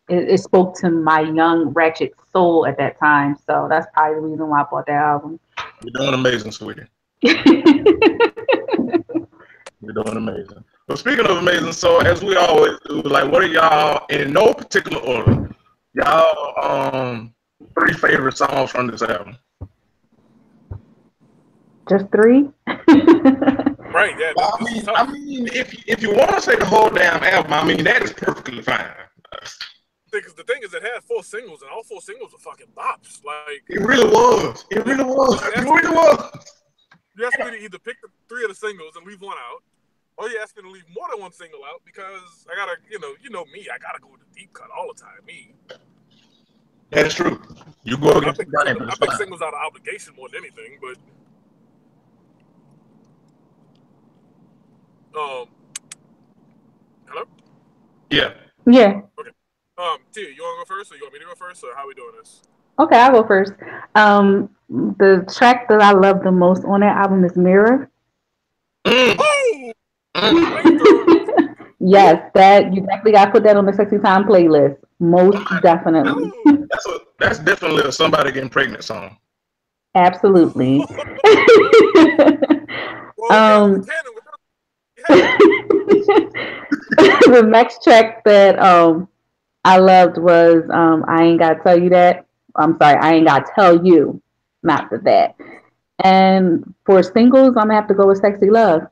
it spoke to my young ratchet soul at that time. So that's probably the reason why I bought that album. You're doing amazing, sweetie. You're doing amazing. Well, speaking of amazing, so as we always do, like, what are y'all in no particular order? Y'all 3 favorite songs from this album? Just 3. Right, yeah. I mean, if you want to say the whole damn album, I mean that is perfectly fine. Because the thing is, it had 4 singles, and all 4 singles are fucking bops. Like it really was. It really was. It really was. You asked me to either pick the 3 of the singles and leave one out, or you asked me to leave more than one single out because I gotta, you know me, I gotta go with the deep cut all the time. Me. That is true. You go against the grain. I pick singles out of obligation more than anything, but hello? Yeah. Yeah. Okay. Tia, you want to go first, or you want me to go first, or how are we doing this? Okay, I'll go first. The track that I love the most on that album is Mirror. Oh! Yes, that you definitely got to put that on the Sexy Time playlist. Most definitely. That's definitely a somebody getting pregnant song. Absolutely. The next track that I loved was I Ain't Gotta Tell You That. I'm sorry, I Ain't Gotta Tell You, not for that. And for singles, I'm gonna have to go with Sexy Love.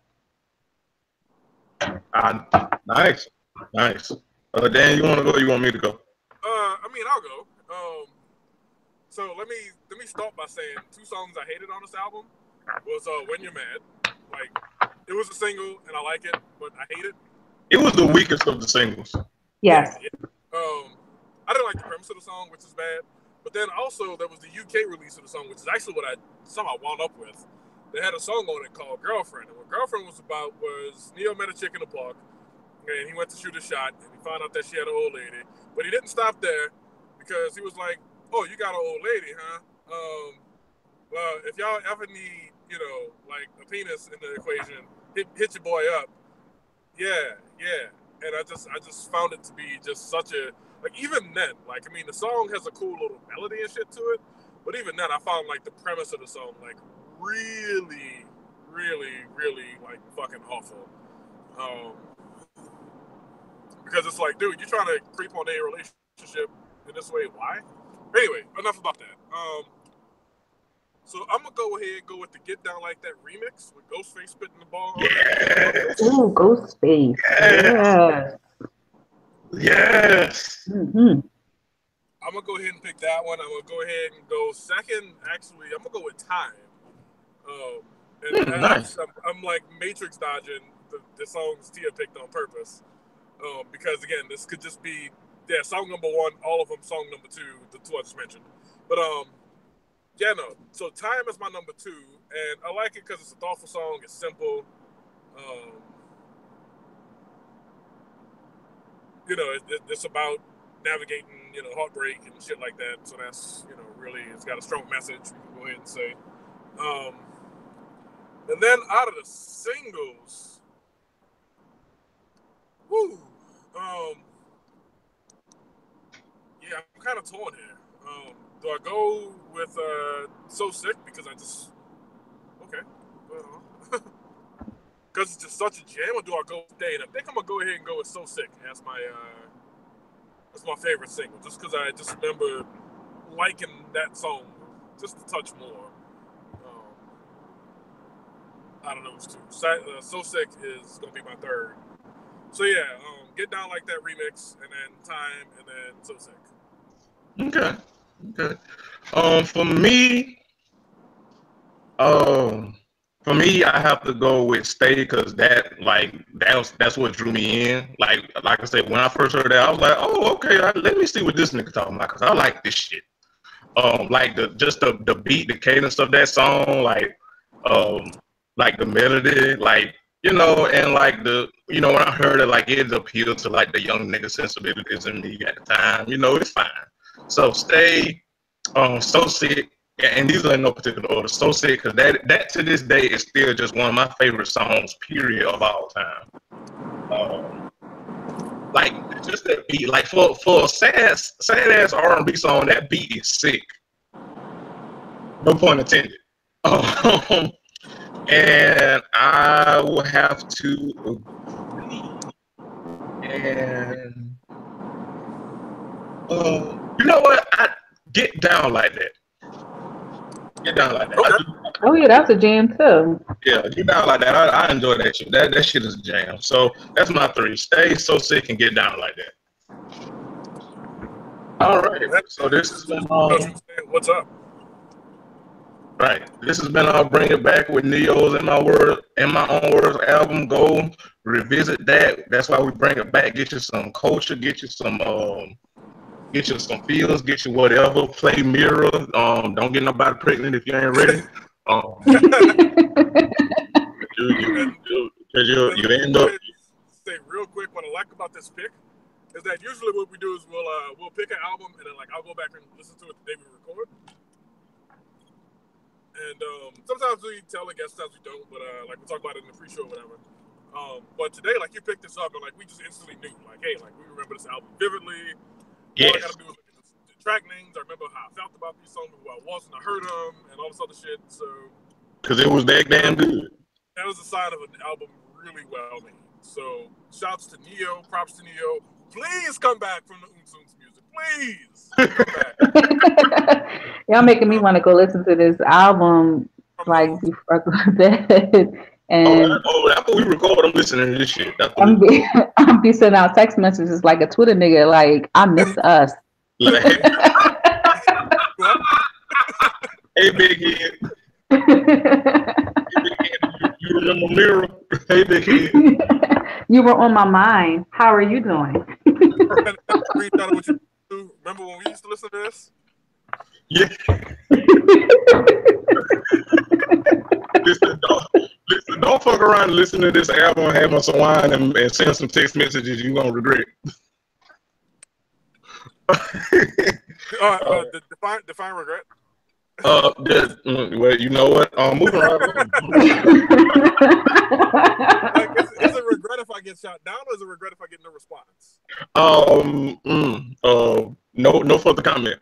Nice. Dan, you want to go? Or you want me to go? I mean, I'll go. So let me start by saying 2 songs I hated on this album was When You're Mad. Like, it was a single and I like it, but I hate it. It was the weakest of the singles. Yes. Yeah. I didn't like the premise of the song, which is bad. But then also there was the UK release of the song, which is actually what I somehow wound up with. They had a song on it called Girlfriend. And what Girlfriend was about was Neo met a chick in the park, and he went to shoot a shot, and he found out that she had an old lady. But he didn't stop there because he was like, oh, you got an old lady, huh? Well, if y'all ever need, like a penis in the equation, hit your boy up. Yeah. And I just found it to be just such a, like, even then, like, I mean, the song has a cool little melody and shit to it, but even then, I found, like, the premise of the song, like, really, like, fucking awful. Because it's like, dude, you're trying to creep on a relationship in this way. Why? Anyway, enough about that. So I'm gonna go ahead and go with the Get Down Like That remix with Ghostface spitting the ball. Yes. Ooh, Ghostface. Yes. Mm-hmm. I'm gonna go ahead and pick that one. I'm gonna go ahead and go second. Actually, I'm gonna go with Time. Nice. I'm like Matrix dodging the songs Tia picked on purpose. Because again, this could just be song number 1, all of them song number 2, the 2 I just mentioned. But so Time is my number 2, and I like it because it's a thoughtful song. It's simple. It's about navigating, heartbreak and shit like that. So that's, really, it's got a strong message. We can go ahead and say. And then out of the singles, I'm kind of torn here. Do I go with So Sick because because it's just such a jam, or do I go with Day? And I think I'm gonna go ahead and go with So Sick as my favorite single, just because I just remember liking that song just a touch more. Out of those 2, So Sick is gonna be my third. So Get Down Like That remix, and then Time, and then So Sick. Okay. For me, I have to go with Stay because that's what drew me in. Like I said, when I first heard that, I was like, oh, okay, let me see what this nigga talking about because I like this shit. Like the beat, the cadence of that song, like the melody, like, and like when I heard it, like it appealed to like the young nigga sensibilities in me at the time. It's fine. So Stay, So Sick, and these are in no particular order. So Sick, because that to this day is still just one of my favorite songs, period, of all time. Like just that beat, like for a sad ass R&B song, that beat is sick. No pun intended. And I will have to agree. And you know what? I Get Down Like That. Get Down Like That. Okay. Oh yeah, that's a jam too. Yeah, Get Down Like That. I enjoy that shit. That shit is a jam. So that's my 3. Stay, So Sick, and Get Down Like That. All right. So this has been what's up? Right. This has been Bring It Back with Neo's In My Own Words album. Go revisit that. That's why we bring it back. Get you some culture. Get you some feels. Get you whatever. Play Mirror. Don't get nobody pregnant if you ain't ready. You end up. Say real quick, what I like about this pick is that usually what we do is we'll pick an album and then like I'll go back and listen to it the day we record. And sometimes we tell the guests, sometimes we don't, but like we'll talk about it in the pre-show or whatever. But today, like you picked this up and like we just instantly knew, like, hey, like we remember this album vividly. Yes. All I gotta do is look at the track names. I remember how I felt about these songs, who I was when I heard them, and all this other shit. So, because it was that damn good. That was a sign of an album really well made. So, shouts to Neo, props to Neo. Please come back from the Unsun's music. Please come back. Y'all making me want to go listen to this album like before I go to bed. And after we record, I'm listening to this shit. I'm be sending out text messages like a Twitter nigga, like I miss us. Like, hey, big head. You remember Mirror? Hey, big head. You were on my mind. How are you doing? Remember when we used to listen to this? Yeah. Listen, don't fuck around and listen to this album, having some wine, and send some text messages you're going to regret. Define regret. Well, you know what? Moving right on. Like, is it regret if I get shot down, or is it regret if I get no response? No further comment.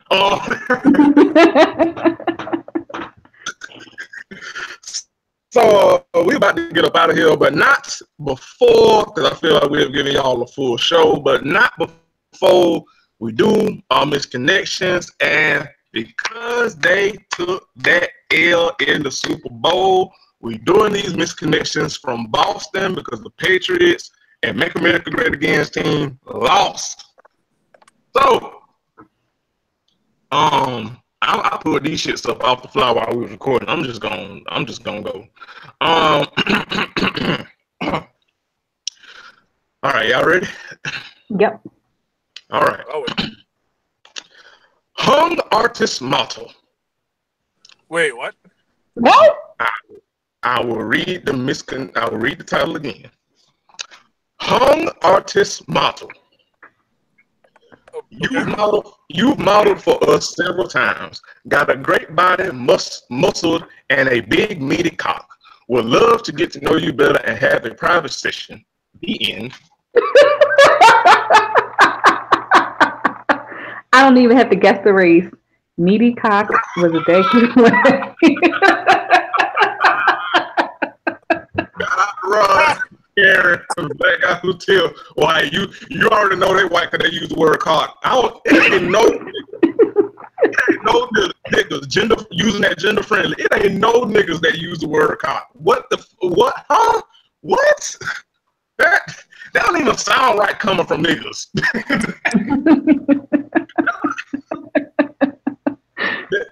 So we're about to get up out of here, but not before, because I feel like we've given y'all a full show, but not before we do our misconnections. And because they took that L in the Super Bowl, we're doing these misconnections from Boston because the Patriots and Make America Great Again's team lost. So, I put these shits up off the fly while we were recording. I'm just gonna go. All right, y'all ready? Yep. All right. Hung artist motto. Wait, what? What? I will read the title again. Hung artist motto. Okay. You've modeled for us several times. Got a great body, muscled, and a big meaty cock. Would love to get to know you better and have a private session. The end. I don't even have to guess the race. Meaty cock was a day. Right. Karen, Black Guy Who Tell. Why you already know they white because they use the word cock. It ain't no niggas using that gender friendly. It ain't no niggas that use the word cock. What? Huh? What? That don't even sound right coming from niggas.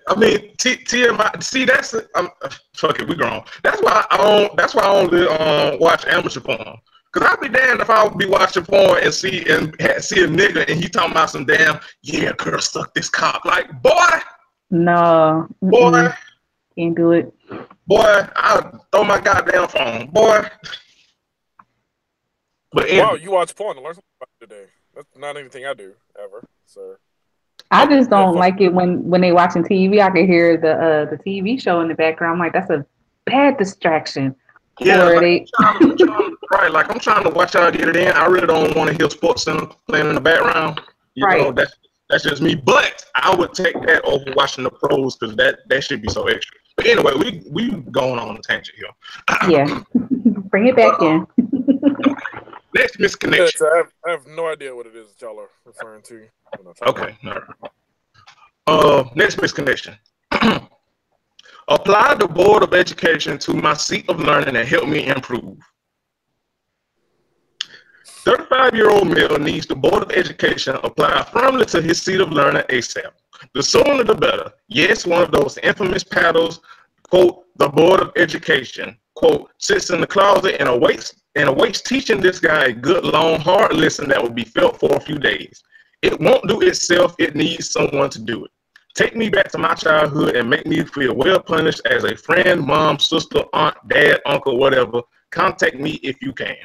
I mean, TMI. See, fuck it, we grown. That's why I only watch amateur porn. Cause I'd be damned if I would be watching porn and see a nigga and he talking about some damn girl suck this cock. Like, boy. No. Boy. Can't do it. Boy, I'll throw my goddamn phone. Boy. But wow, you watch porn to learn something about it today. That's not anything I do ever. So. I just Yeah, don't like it when they watching TV. I can hear the TV show in the background. I'm like, that's a bad distraction. Yeah, Or like they right, like I'm trying to watch y'all get it in. I really don't want to hear Sports Center playing in the background. You know, right. that's just me. But I would take that over watching the pros because that should be so extra. But anyway, we going on a tangent here. Yeah. Bring it back in. Next yeah, misconnection. so I have no idea what it is that y'all are referring to. When I talk Okay, all right. Next misconnection. Apply the Board of Education to my seat of learning and help me improve. 35-year-old male needs the Board of Education apply firmly to his seat of learning ASAP. The sooner the better. Yes, one of those infamous paddles, quote, the Board of Education, quote, sits in the closet and awaits teaching this guy a good, long, hard lesson that will be felt for a few days. It won't do itself. It needs someone to do it. Take me back to my childhood and make me feel well punished as a friend, mom, sister, aunt, dad, uncle, whatever. Contact me if you can.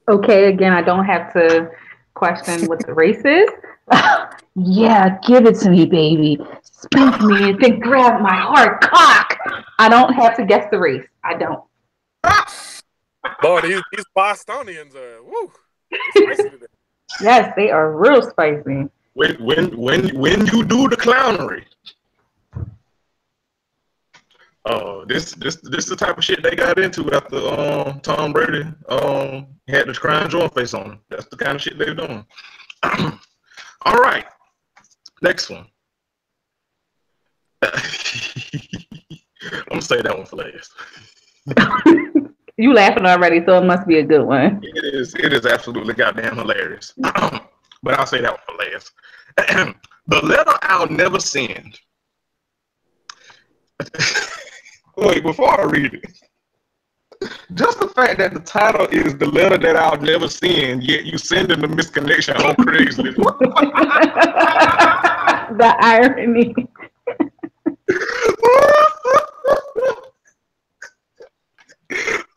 Okay, again, I don't have to question what the race is. Yeah, give it to me, baby. Spank me and then grab my hard cock. I don't have to guess the race. I don't. Boy, these Bostonians are woo. They're spicy today. Yes, they are real spicy. When you do the clownery, this is the type of shit they got into after Tom Brady had the crying joint face on him. That's the kind of shit they're doing. All right, next one. I'm gonna say that one for last. You laughing already, so it must be a good one. It is absolutely goddamn hilarious. But I'll say that one for last. The letter I'll never send. Wait, before I read it, just the fact that the title is the letter that I'll never send, yet you sending the misconnection on Craigslist. The irony.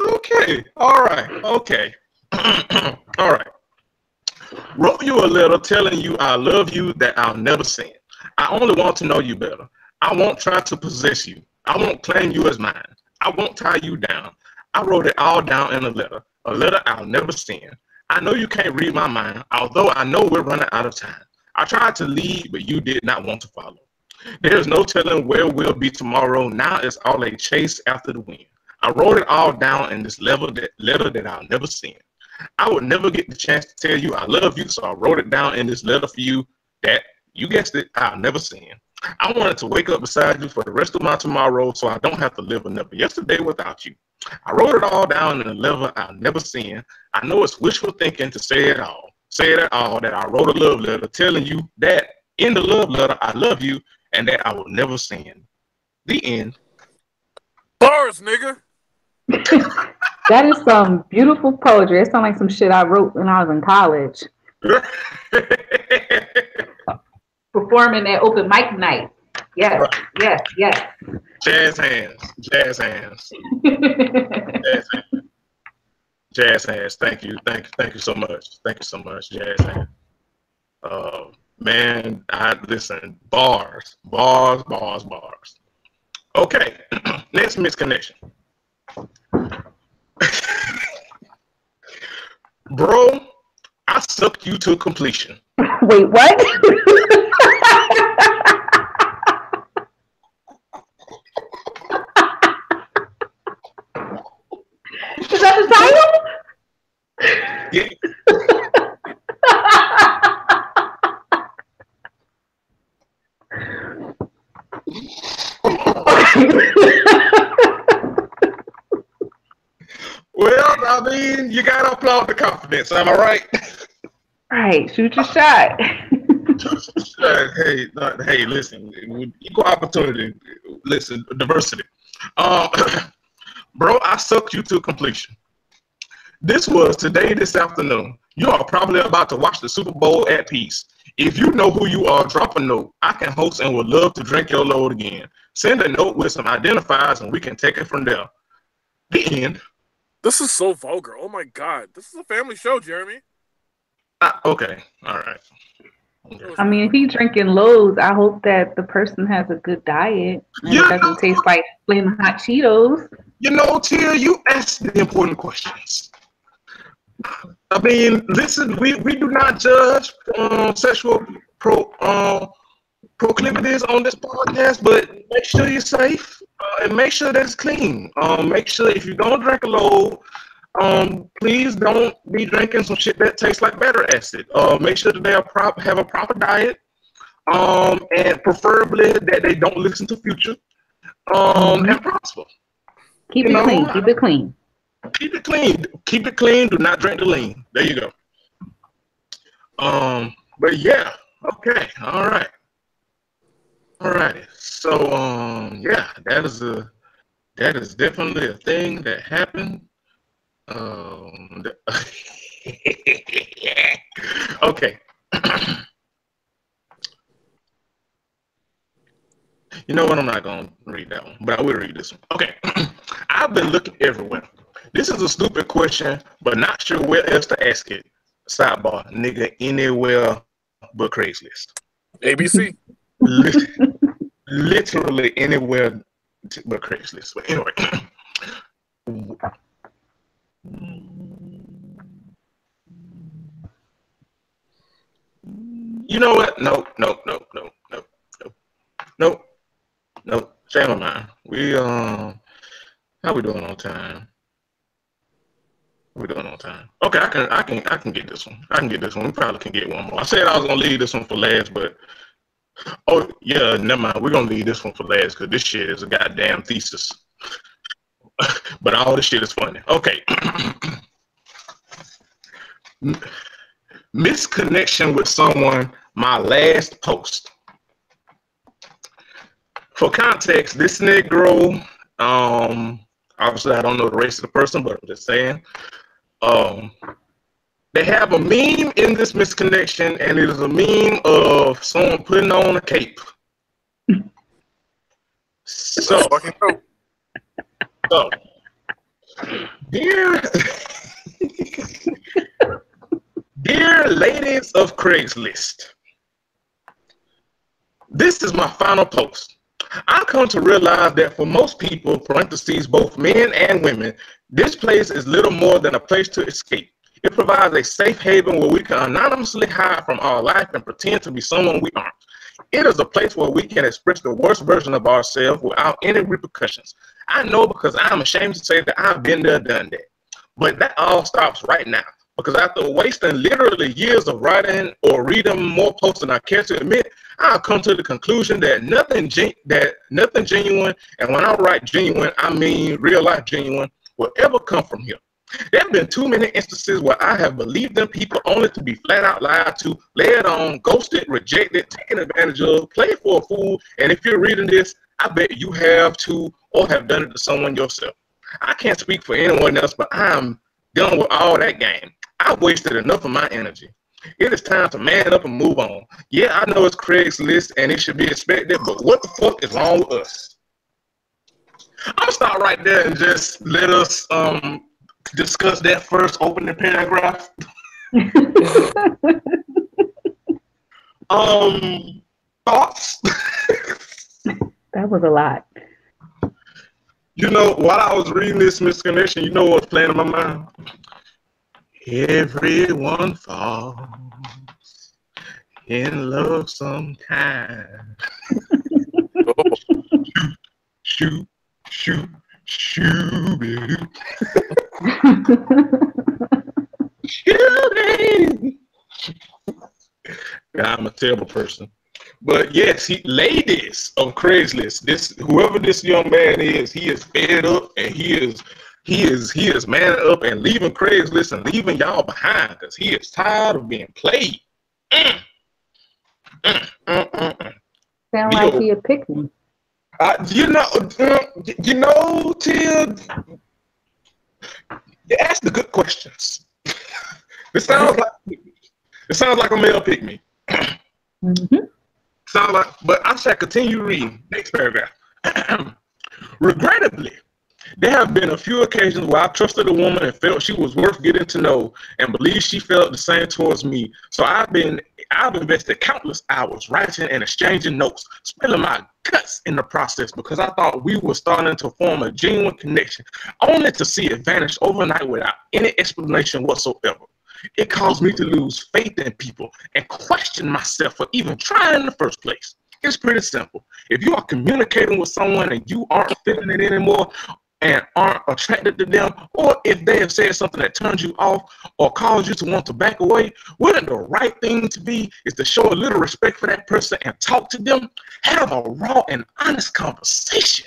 Okay, all right, okay. All right. Wrote you a letter telling you I love you that I'll never send. I only want to know you better. I won't try to possess you. I won't claim you as mine. I won't tie you down. I wrote it all down in a letter I'll never send. I know you can't read my mind, although I know we're running out of time. I tried to lead, but you did not want to follow. There's no telling where we'll be tomorrow. Now it's all a chase after the wind. I wrote it all down in this letter that I'll never send. I would never get the chance to tell you I love you, so I wrote it down in this letter for you that, you guessed it, I'll never send. I wanted to wake up beside you for the rest of my tomorrow so I don't have to live another yesterday without you. I wrote it all down in a letter I'll never send. I know it's wishful thinking to say it all that I wrote a love letter telling you that in the love letter I love you and that I will never send. The end. Bars, nigga. That is some beautiful poetry. It sounds like some shit I wrote when I was in college. Performing at open mic night. Yes, right. Yes. Jazz hands. Jazz hands. Jazz hands. Thank you so much. Thank you so much, Jazz hands. Man, listen, bars. Okay, next misconnection. Bro, I sucked you to completion. Wait, what? Is that the title? Yeah. Well, I mean, you gotta applaud the confidence. Am I right? Right. Shoot your shot. Hey, listen. Equal opportunity. Listen, diversity. Bro, I sucked you to completion. This afternoon. You are probably about to watch the Super Bowl at peace. If you know who you are, drop a note. I can host and would love to drink your load again. Send a note with some identifiers and we can take it from there. The end. This is so vulgar. Oh my God. This is a family show, Jeremy. Okay, all right. Okay. I mean, if he's drinking loads, I hope that the person has a good diet and it You doesn't know, taste like flaming hot Cheetos. Tia, you asked the important questions. I mean, listen, we do not judge sexual proclivities on this podcast, but make sure you're safe and make sure that it's clean. Make sure if you're gonna drink a load, please don't be drinking some shit that tastes like battery acid. Make sure that they are have a proper diet, and preferably that they don't listen to Future, and prosper. Keep it clean. Keep it clean. Keep it clean. Keep it clean. Do not drink the lean. There you go. But yeah, okay, all right. All right. So yeah, that is definitely a thing that happened. Okay. You know what? I'm not gonna read that one, but I will read this one. Okay. I've been looking everywhere. This is a stupid question, but not sure where else to ask it. Sidebar, nigga, anywhere but Craigslist. ABC. Literally anywhere but Craigslist. But anyway, you know what? No. Shame on mine. We how we doing on time? We're doing on time. Okay, I can get this one. I can get this one. We probably can get one more. I said I was gonna leave this one for last, but oh yeah, never mind. We're gonna leave this one for last because this shit is a goddamn thesis. But all this shit is funny. Okay. Misconnection with someone, my last post. For context, this Negro, obviously I don't know the race of the person, but I'm just saying, they have a meme in this misconnection, and it is a meme of someone putting on a cape. So dear ladies of Craigslist, this is my final post. I've come to realize that for most people, parentheses, both men and women, this place is little more than a place to escape. It provides a safe haven where we can anonymously hide from our life and pretend to be someone we aren't. It is a place where we can express the worst version of ourselves without any repercussions. I know because I'm ashamed to say that I've been there, done that. But that all stops right now. Because after wasting literally years of writing or reading more posts than I care to admit, I've come to the conclusion that nothing genuine, and when I write genuine, I mean real life genuine, will ever come from here. There have been too many instances where I have believed in people only to be flat out lied to, laid on, ghosted, rejected, taken advantage of, played for a fool, and if you're reading this, I bet you have too or have done it to someone yourself. I can't speak for anyone else, but I'm done with all that game. I've wasted enough of my energy. It is time to man up and move on. Yeah, I know it's Craigslist and it should be expected, but what the fuck is wrong with us? I'm gonna start right there and just let us discuss that first opening paragraph. Thoughts? That was a lot. You know, while I was reading this misconnection, you know what's playing in my mind? Everyone falls in love sometime. Shoot. God, I'm a terrible person. But yes, ladies of Craigslist, whoever this young man is, he is fed up and he is manning up and leaving Craigslist and leaving y'all behind because he is tired of being played. Sound like he a pick-me. You know, Tia, you ask the good questions. It sounds like a male pick-me. Mm-hmm. Sounds like, but I shall continue reading. Next paragraph. Regrettably, There have been a few occasions where I trusted a woman and felt she was worth getting to know and believed she felt the same towards me. So I've invested countless hours writing and exchanging notes, spilling my guts in the process because I thought we were starting to form a genuine connection, only to see it vanish overnight without any explanation whatsoever. It caused me to lose faith in people and question myself for even trying in the first place. It's pretty simple. If you are communicating with someone and you aren't feeling it anymore and aren't attracted to them, or if they have said something that turns you off or caused you to want to back away, wouldn't the right thing to be is to show a little respect for that person and talk to them? Have a raw and honest conversation.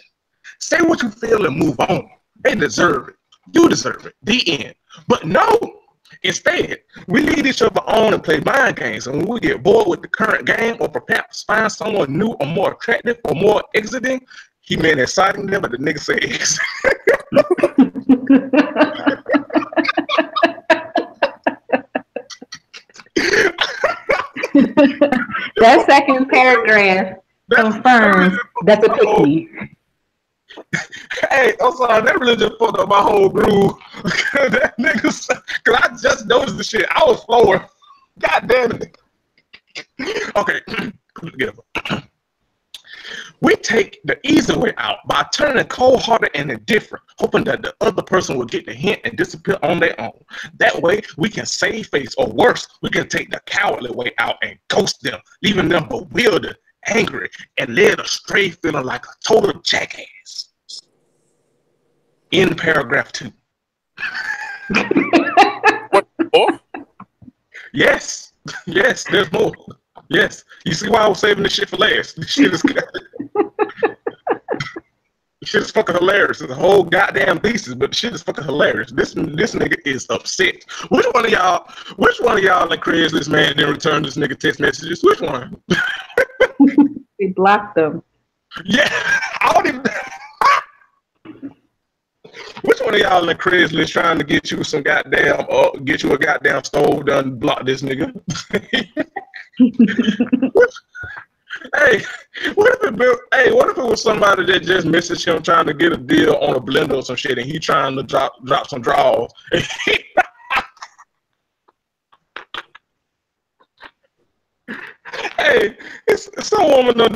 Say what you feel and move on. They deserve it. You deserve it. The end. But no. Instead, we lead each other on and play mind games, and when we get bored with the current game or perhaps find someone new or more attractive or more exiting, he meant exciting there, but the nigga say exit. That second paragraph confirms that's a pick me. Hey, I'm sorry, that really just fucked up my whole groove. That nigga, because I just noticed the shit. I was floored. God damn it. Okay, get up. We take the easy way out by turning cold-hearted and indifferent, hoping that the other person will get the hint and disappear on their own. That way, we can save face, or worse, we can take the cowardly way out and ghost them, leaving them bewildered, angry, and led astray, feeling like a total jackass. In paragraph 2. What more? Yes, yes, there's more. Yes, you see why I was saving this shit for last. This shit is, this shit is fucking hilarious. It's a whole goddamn thesis, but the shit is fucking hilarious. This nigga is upset. Which one of y'all in Craigslist, man, didn't return this nigga text messages? Which one? We blocked them. Yeah, I don't even. Which one of y'all in Craigslist trying to get you some goddamn, get you a goddamn stove done? Block this nigga. Hey, what if it was somebody that just messaged him trying to get a deal on a blender or some shit, and he trying to drop some drawers? Hey, some woman don't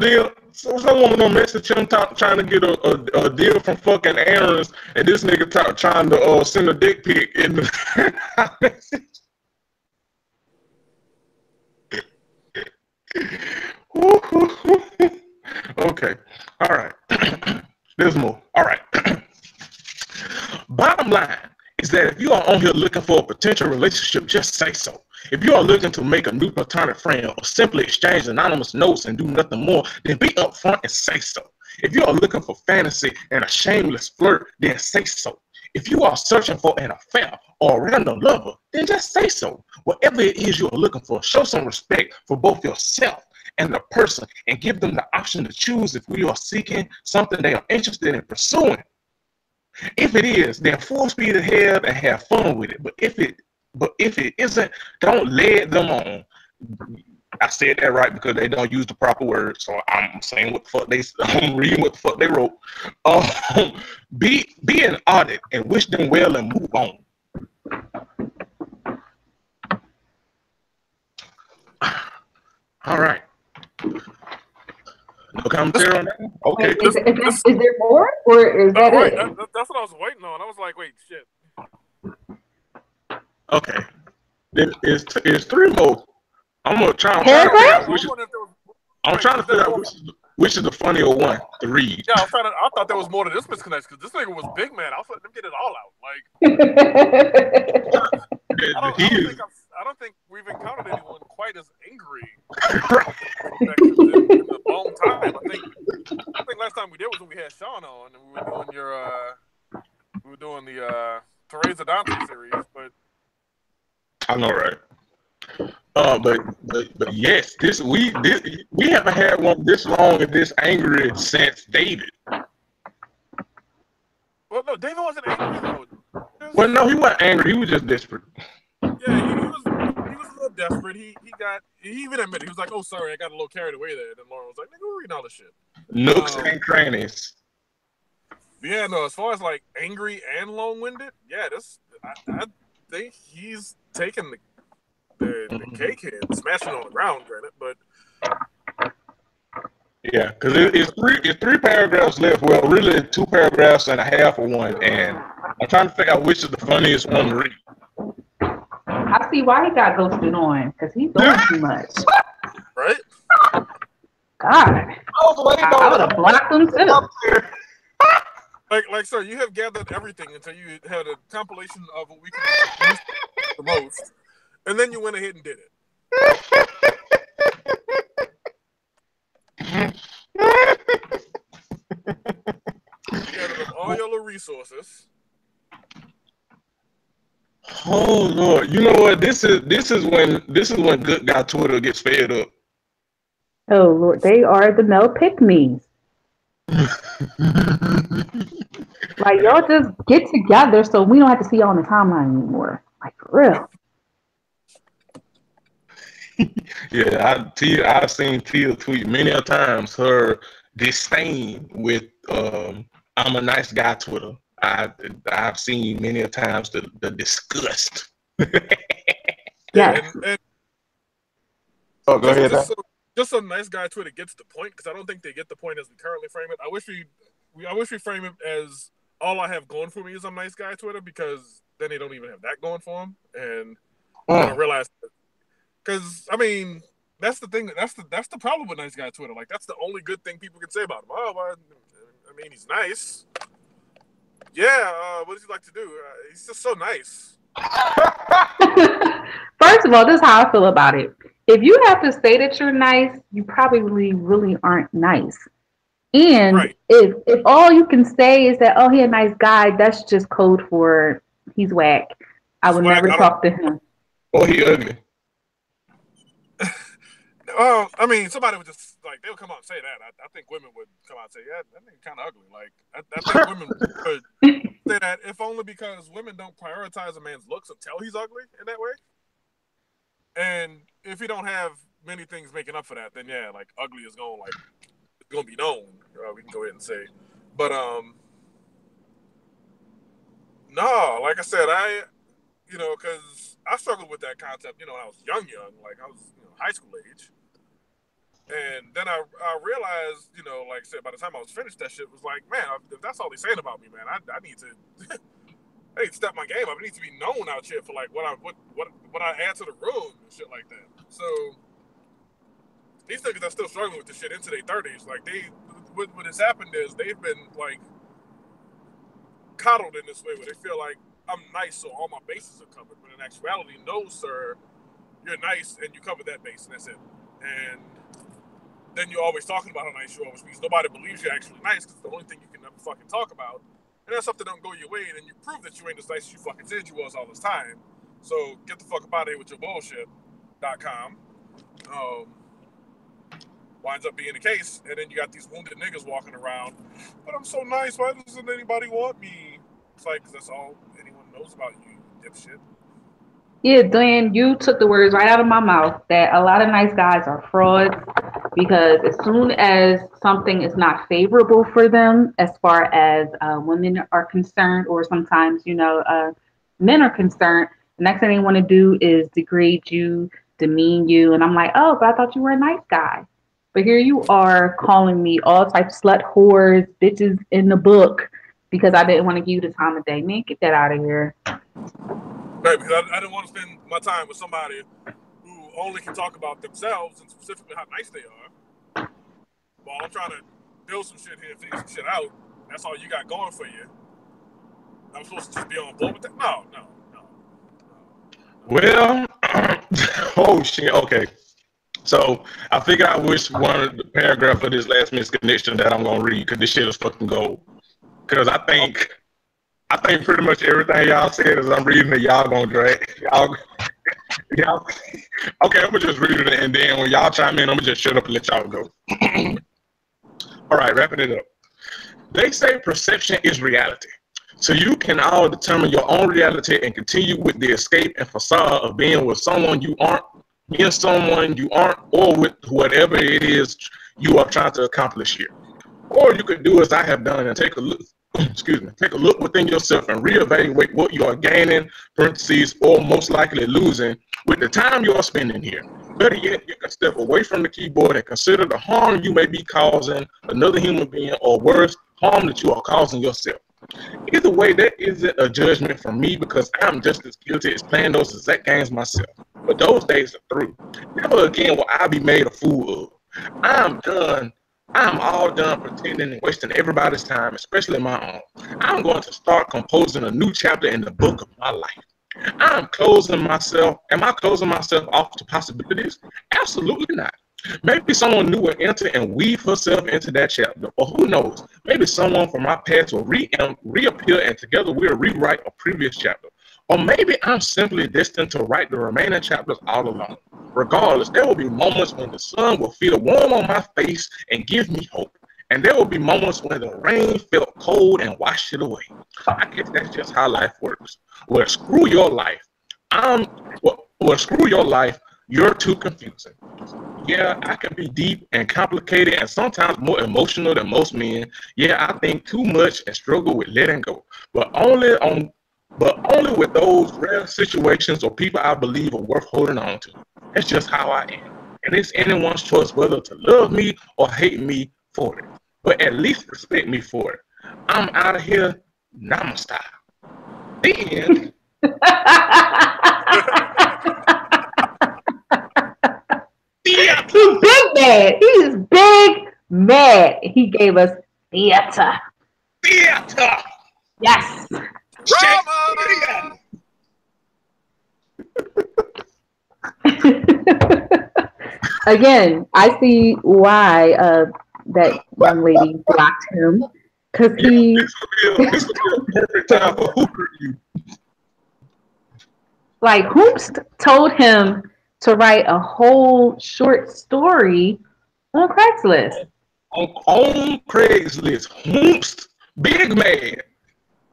message him trying to get a deal from fucking errands, and this nigga trying to send a dick pic in the message. Okay, all right. There's more. All right. Bottom line is that if you are on here looking for a potential relationship, just say so. If you are looking to make a new platonic friend or simply exchange anonymous notes and do nothing more, then be upfront and say so. If you are looking for fantasy and a shameless flirt, then say so. If you are searching for an affair or a random lover, then just say so. Whatever it is you are looking for, show some respect for both yourself and the person and give them the option to choose if we are seeking something they are interested in pursuing. If it is, then full speed ahead and have fun with it. But if it isn't, don't lead them on. I said that right because they don't use the proper words, so I'm saying what the fuck I'm reading what the fuck they wrote. Be an audit and wish them well and move on. All right. No commentary on that? Okay. Is there more, or is that right. it? That's what I was waiting on. I was like, wait, shit. Okay. There's 3 more. I'm gonna try. I'm trying to figure out which is the funnier one to read. Yeah, I thought there was more to this misconnection because this nigga was big man. I was letting him get it all out. Like, I don't think we've encountered anyone quite as angry in a long time. I think last time we did was when we had Sean on and we were doing the Teresa Dante series, but I know, right? But yes, we haven't had one this long and this angry since David. Well, no, David wasn't angry though. Well, no, he wasn't angry. He was just desperate. Yeah, he was a little desperate. He even admitted he was like, "Oh, sorry, I got a little carried away there." And then Lauren was like, "Nigga, we're reading all this shit." Nooks and crannies. Yeah, no. As far as like angry and long-winded, yeah, I think he's taking the cake here, smashing on the ground, granted, but Yeah, because it's three paragraphs left. Well, really 2 paragraphs and a half of one, and I'm trying to figure out which is the funniest one to read. I see why he got ghosted on, because he's doing too much. Right? God, I would have blocked him too. Like, sir, you have gathered everything until you had a compilation of what we can use the most, and then you went ahead and did it. You gathered up all your resources. Oh Lord, you know what? This is when good guy Twitter gets fed up. Oh Lord, they are the male pick-me's. Like, y'all just get together so we don't have to see y'all on the timeline anymore. Like, for real. Yeah, I've seen Tia tweet many a times her disdain with I'm a nice guy Twitter. I've seen many a times the disgust. Yeah. Oh, go ahead. Just so nice guy Twitter gets the point, because I don't think they get the point as we currently frame it. I wish we frame it as all I have going for me is I'm nice guy Twitter, because then they don't even have that going for them, and I realize because I mean that's the thing, that's the problem with nice guy Twitter. Like, that's the only good thing people can say about him. Oh, well, I mean, he's nice. Yeah, what does he like to do? He's just so nice. First of all, this is how I feel about it. If you have to say that you're nice, you probably really aren't nice. And right. if all you can say is that, oh, he's a nice guy, that's just code for he's whack. I would never talk to him. Or he ugly. I mean, somebody would just, like, they would come out and say that. I think women would come out and say, yeah, that nigga kind of ugly. Like, I think women would say that, if only because women don't prioritize a man's looks until he's ugly in that way. And if you don't have many things making up for that, then yeah, like, ugly is going to be known. We can go ahead and say, but no, like I said, because I struggled with that concept, when I was young, like I was high school age, and then I realized, like I said, by the time I was finished, that shit was like, man, if that's all they're saying about me, man, I need to. I need to step my game up. I need to be known out here for like what I add to the room and shit like that. So these niggas are still struggling with this shit into their 30s. Like, what has happened is they've been like coddled in this way where they feel like I'm nice, so all my bases are covered. But in actuality, no, sir, you're nice and you cover that base, and that's it. And then you're always talking about how nice you are, which means nobody believes you're actually nice, because it's the only thing you can never fucking talk about. And that's something that don't go your way, and then you prove that you ain't as nice as you fucking said you was all this time. So get the fuck up out of here with your bullshit.com. Winds up being the case, and then you got these wounded niggas walking around. But I'm so nice, why doesn't anybody want me? It's like, because that's all anyone knows about you, dipshit. Yeah, Dan, you took the words right out of my mouth, that a lot of nice guys are frauds, because as soon as something is not favorable for them, as far as women are concerned, or sometimes, men are concerned, the next thing they want to do is degrade you, demean you. And I'm like, oh, but I thought you were a nice guy. But here you are calling me all types of slut whores, bitches in the book, because I didn't want to give you the time of day. Man, get that out of here. Right, because I didn't want to spend my time with somebody who only can talk about themselves and specifically how nice they are. While I'm trying to build some shit here, figure some shit out, that's all you got going for you. I'm supposed to just be on board with that? No. Well, oh shit, okay. So I figured out which one of the paragraph of this last misconnection that I'm gonna read, because this shit is fucking gold. Because I think pretty much everything y'all said as I'm reading it, y'all gonna drag. Y'all. Okay, I'm gonna just read it, and then when y'all chime in, I'm gonna just shut up and let y'all go. All right, wrapping it up. They say perception is reality. So you can all determine your own reality and continue with the escape and facade of being with someone you aren't, or with whatever it is you are trying to accomplish here. Or you could do as I have done and take a look excuse me, take a look within yourself and reevaluate what you are gaining, parentheses, or most likely losing with the time you are spending here. Better yet, you can step away from the keyboard and consider the harm you may be causing another human being, or worse, harm that you are causing yourself. Either way, that isn't a judgment from me because I'm just as guilty as playing those exact games myself. But those days are through. Never again will I be made a fool of. I'm done. I'm all done pretending and wasting everybody's time, especially my own. I'm going to start composing a new chapter in the book of my life. I'm closing myself. Am I closing myself off to possibilities? Absolutely not. Maybe someone new will enter and weave herself into that chapter. Or who knows? Maybe someone from my past will reappear and together we'll rewrite a previous chapter. Or maybe I'm simply destined to write the remaining chapters all alone. Regardless, there will be moments when the sun will feel warm on my face and give me hope. And there will be moments when the rain felt cold and washed it away. I guess that's just how life works. Well, screw your life. Screw your life. You're too confusing. Yeah, I can be deep and complicated and sometimes more emotional than most men. Yeah, I think too much and struggle with letting go. But only with those rare situations or people I believe are worth holding on to. That's just how I am. And it's anyone's choice whether to love me or hate me for it. But at least respect me for it. I'm out of here. Namaste. The end. He's big mad. He is big mad. He gave us theater. Theater. Yes. Drama. Again, I see why that young lady blocked him because he. This would be a perfect time for Hooper. Like Hoops told him to write a whole short story on Craigslist. On Craigslist, Hoops, big man.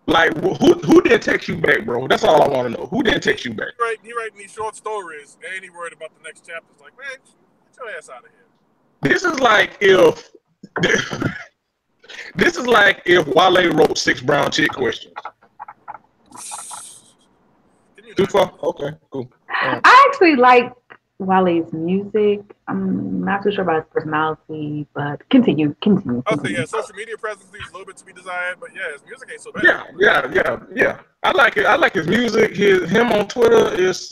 Like who didn't text you back, bro? That's all I want to know. Who didn't text you back? He writing these short stories, and he worried about the next chapter. It's like, man, get your ass out of here. This is like if Wale wrote 6 brown chick questions. Too far? Okay, cool. I actually like Wale's music. I'm not too sure about his personality, but continue. Okay, yeah, social media presence leaves a little bit to be desired, but yeah, his music ain't so bad. Yeah. I like it. I like his music. Him on Twitter is,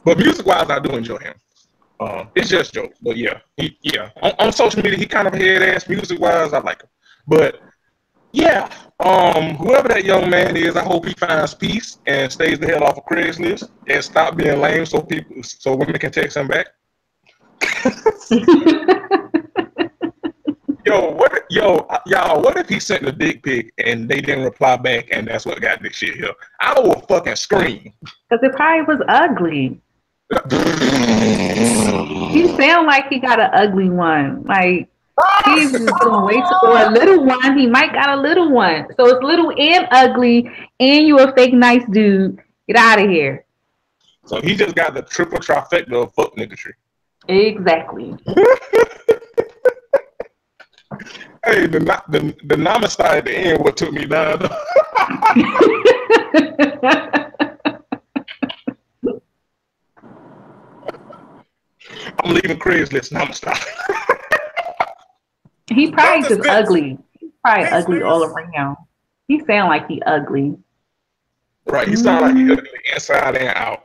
but music-wise, I do enjoy him. It's just jokes, but yeah, on social media, he kind of head-ass. Music-wise, I like him, but yeah, whoever that young man is, I hope he finds peace and stays the hell off of Craigslist and stop being lame so women can text him back. Y'all, what if he sent a dick pic and they didn't reply back and that's what got this shit here? I will fucking scream. Because it probably was ugly. He sound like he got an ugly one. Like, he's just doing way too, or a little one. He might got a little one. So it's little and ugly, and you a fake nice dude. Get out of here. So he just got the triple trifecta of fuck niggatry. Exactly. Hey, the namaste at the end what took me down. I'm leaving Craigslist. Namaste. He probably just ugly. He's probably ugly all around. He sound like he ugly. Right, he sound like he ugly inside and out.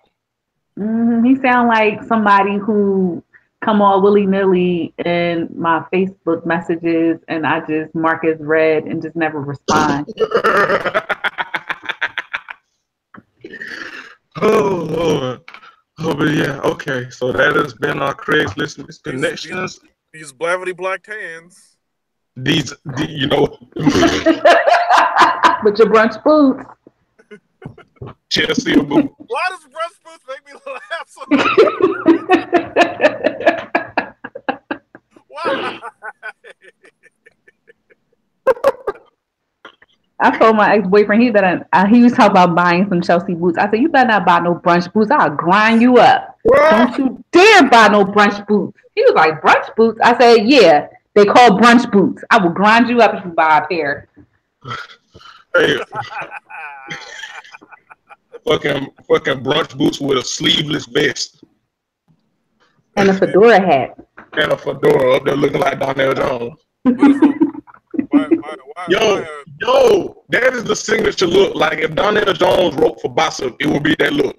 He sound like somebody who come all willy-nilly in my Facebook messages and I just mark as read and just never respond. Oh, Lord. Oh, but yeah, okay. So that has been our Craigslist misconnections. These blavity black hands. These, you know. With your brunch boots. Chelsea boot. Why does brunch boots make me laugh so much? Why? I told my ex-boyfriend he was talking about buying some Chelsea boots. I said, you better not buy no brunch boots. I'll grind you up. Don't you dare buy no brunch boots. He was like, brunch boots? I said, yeah. They call brunch boots. I will grind you up if you buy a pair. Hey, fucking brunch boots with a sleeveless vest And a fedora hat. and a fedora up there looking like Donnell Jones. Yo, that is the signature look. Like if Donnell Jones wrote for Bossa, it would be that look.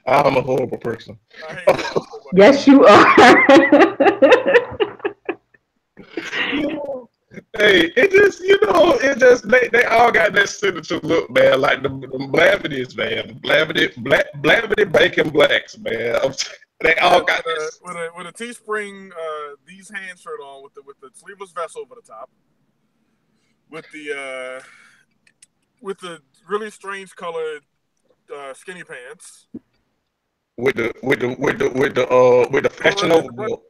I'm a horrible person. Yes, you are. Hey, they all got that signature look, man. Like the Blavity, man. Blavity Bacon Blacks, man. They all got this. With a Teespring These Hands shirt on with the sleeveless vest over the top. With the really strange colored skinny pants. With the Fashion Nova belt.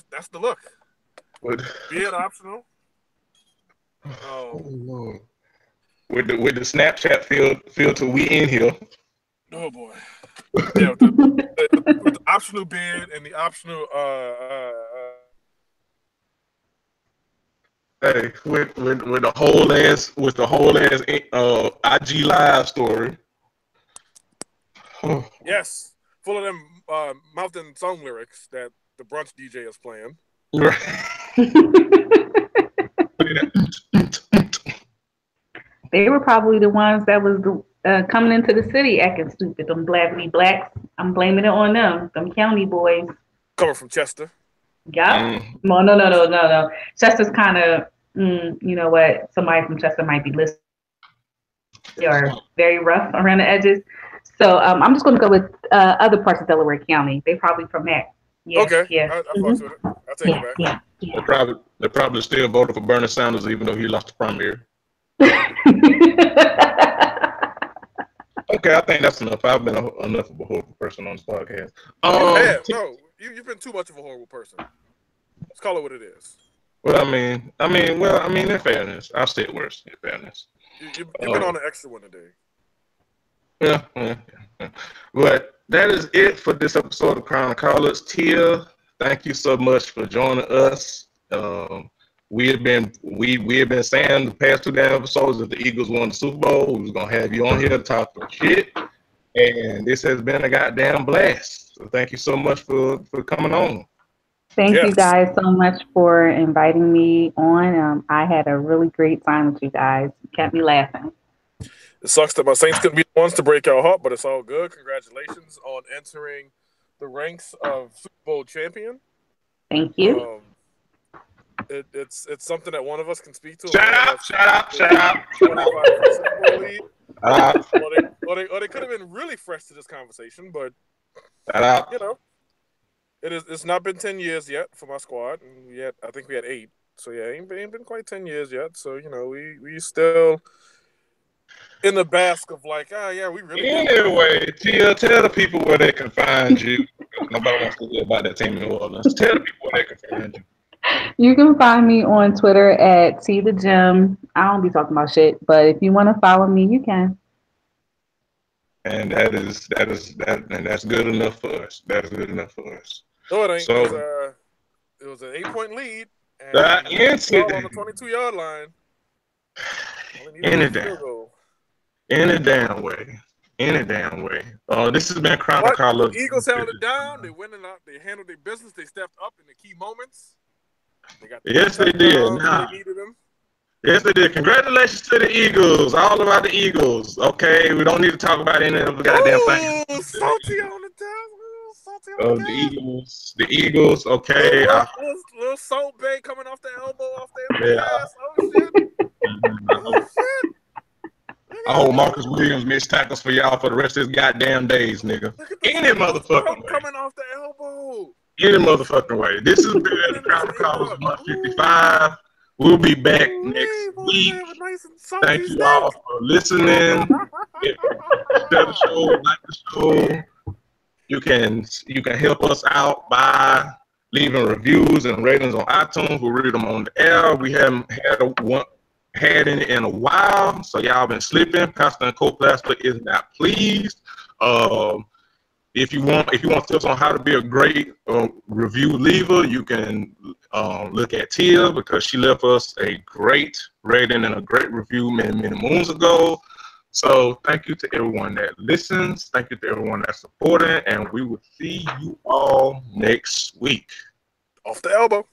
That's the look. Beard optional. Oh Lord. With the Snapchat filter, we in here. Oh boy. Yeah, with the optional beard and the optional hey, with the whole ass IG live story. Yes, full of them mouth and song lyrics that the brunch DJ is playing. They were probably the ones that was coming into the city acting stupid. Them Blavity Blacks. I'm blaming it on them. Them county boys. Coming from Chester. Yeah. No. Chester's kind of, you know what? Somebody from Chester might be listening. They are very rough around the edges. So I'm just going to go with other parts of Delaware County. They probably from that. Yeah, okay. Yeah. I fucks with it. I'll take it back. Yeah. They probably still voted for Bernie Sanders even though he lost the primary. Okay, I think that's enough. I've been enough of a horrible person on this podcast. No, you've been too much of a horrible person. Let's call it what it is. Well, in fairness, I've said worse. In fairness, you've been on an extra one today. Yeah. But that is it for this episode of Crown of College. Tia, thank you so much for joining us. We have been saying the past 2 damn episodes that the Eagles won the Super Bowl. We was gonna have you on here to talk some shit, and this has been a goddamn blast. So thank you so much for coming on. Thank you guys so much for inviting me on. I had a really great time with you guys. You kept me laughing. It sucks that my Saints couldn't be the ones to break our heart, but it's all good. Congratulations on entering the ranks of Super Bowl champion. Thank you. It's something that one of us can speak to. Shut up. Or they could have been really fresh to this conversation, but you know, it's not been 10 years yet for my squad, and I think we had 8. So yeah, ain't been quite 10 years yet. So you know, we still in the bask of like, we really. Anyway, Tia, tell the people where they can find you. Nobody wants to hear about that team in New Orleans. Tell the people where they can find you. You can find me on Twitter at @TheGym. I don't be talking about shit, but if you want to follow me, you can. And that's good enough for us. That's good enough for us. No, it ain't. So, it was an 8-point lead. And on the 22-yard line. Any damn way. This has been Crown of College. The Eagles held it down. They went out. They handled their business. They stepped up in the key moments. Yes, they did. Yes, they did. Congratulations to the Eagles. All about the Eagles. Okay, we don't need to talk about any of the goddamn things. Salty on the top. The Eagles. Okay. Little Salt Bay coming off the elbow, off the pass. Oh shit. I hope Marcus Williams missed tackles for y'all for the rest of his goddamn days, nigga. Any motherfucking way. Coming off the elbow. Any motherfucking way. This has been the Crown of College 155. We'll be back next week. Thank you all for listening. Share the show, like the show. You can help us out by leaving reviews and ratings on iTunes. We'll read them on the air. We haven't had had any in a while, so y'all been slipping. Pastor and co-pastor is not pleased. If you want tips on how to be a great review leaver, you can look at Tia, because she left us a great rating and a great review many moons ago. So thank you to everyone that listens. Thank you to everyone that's supporting, and we will see you all next week. Off the elbow.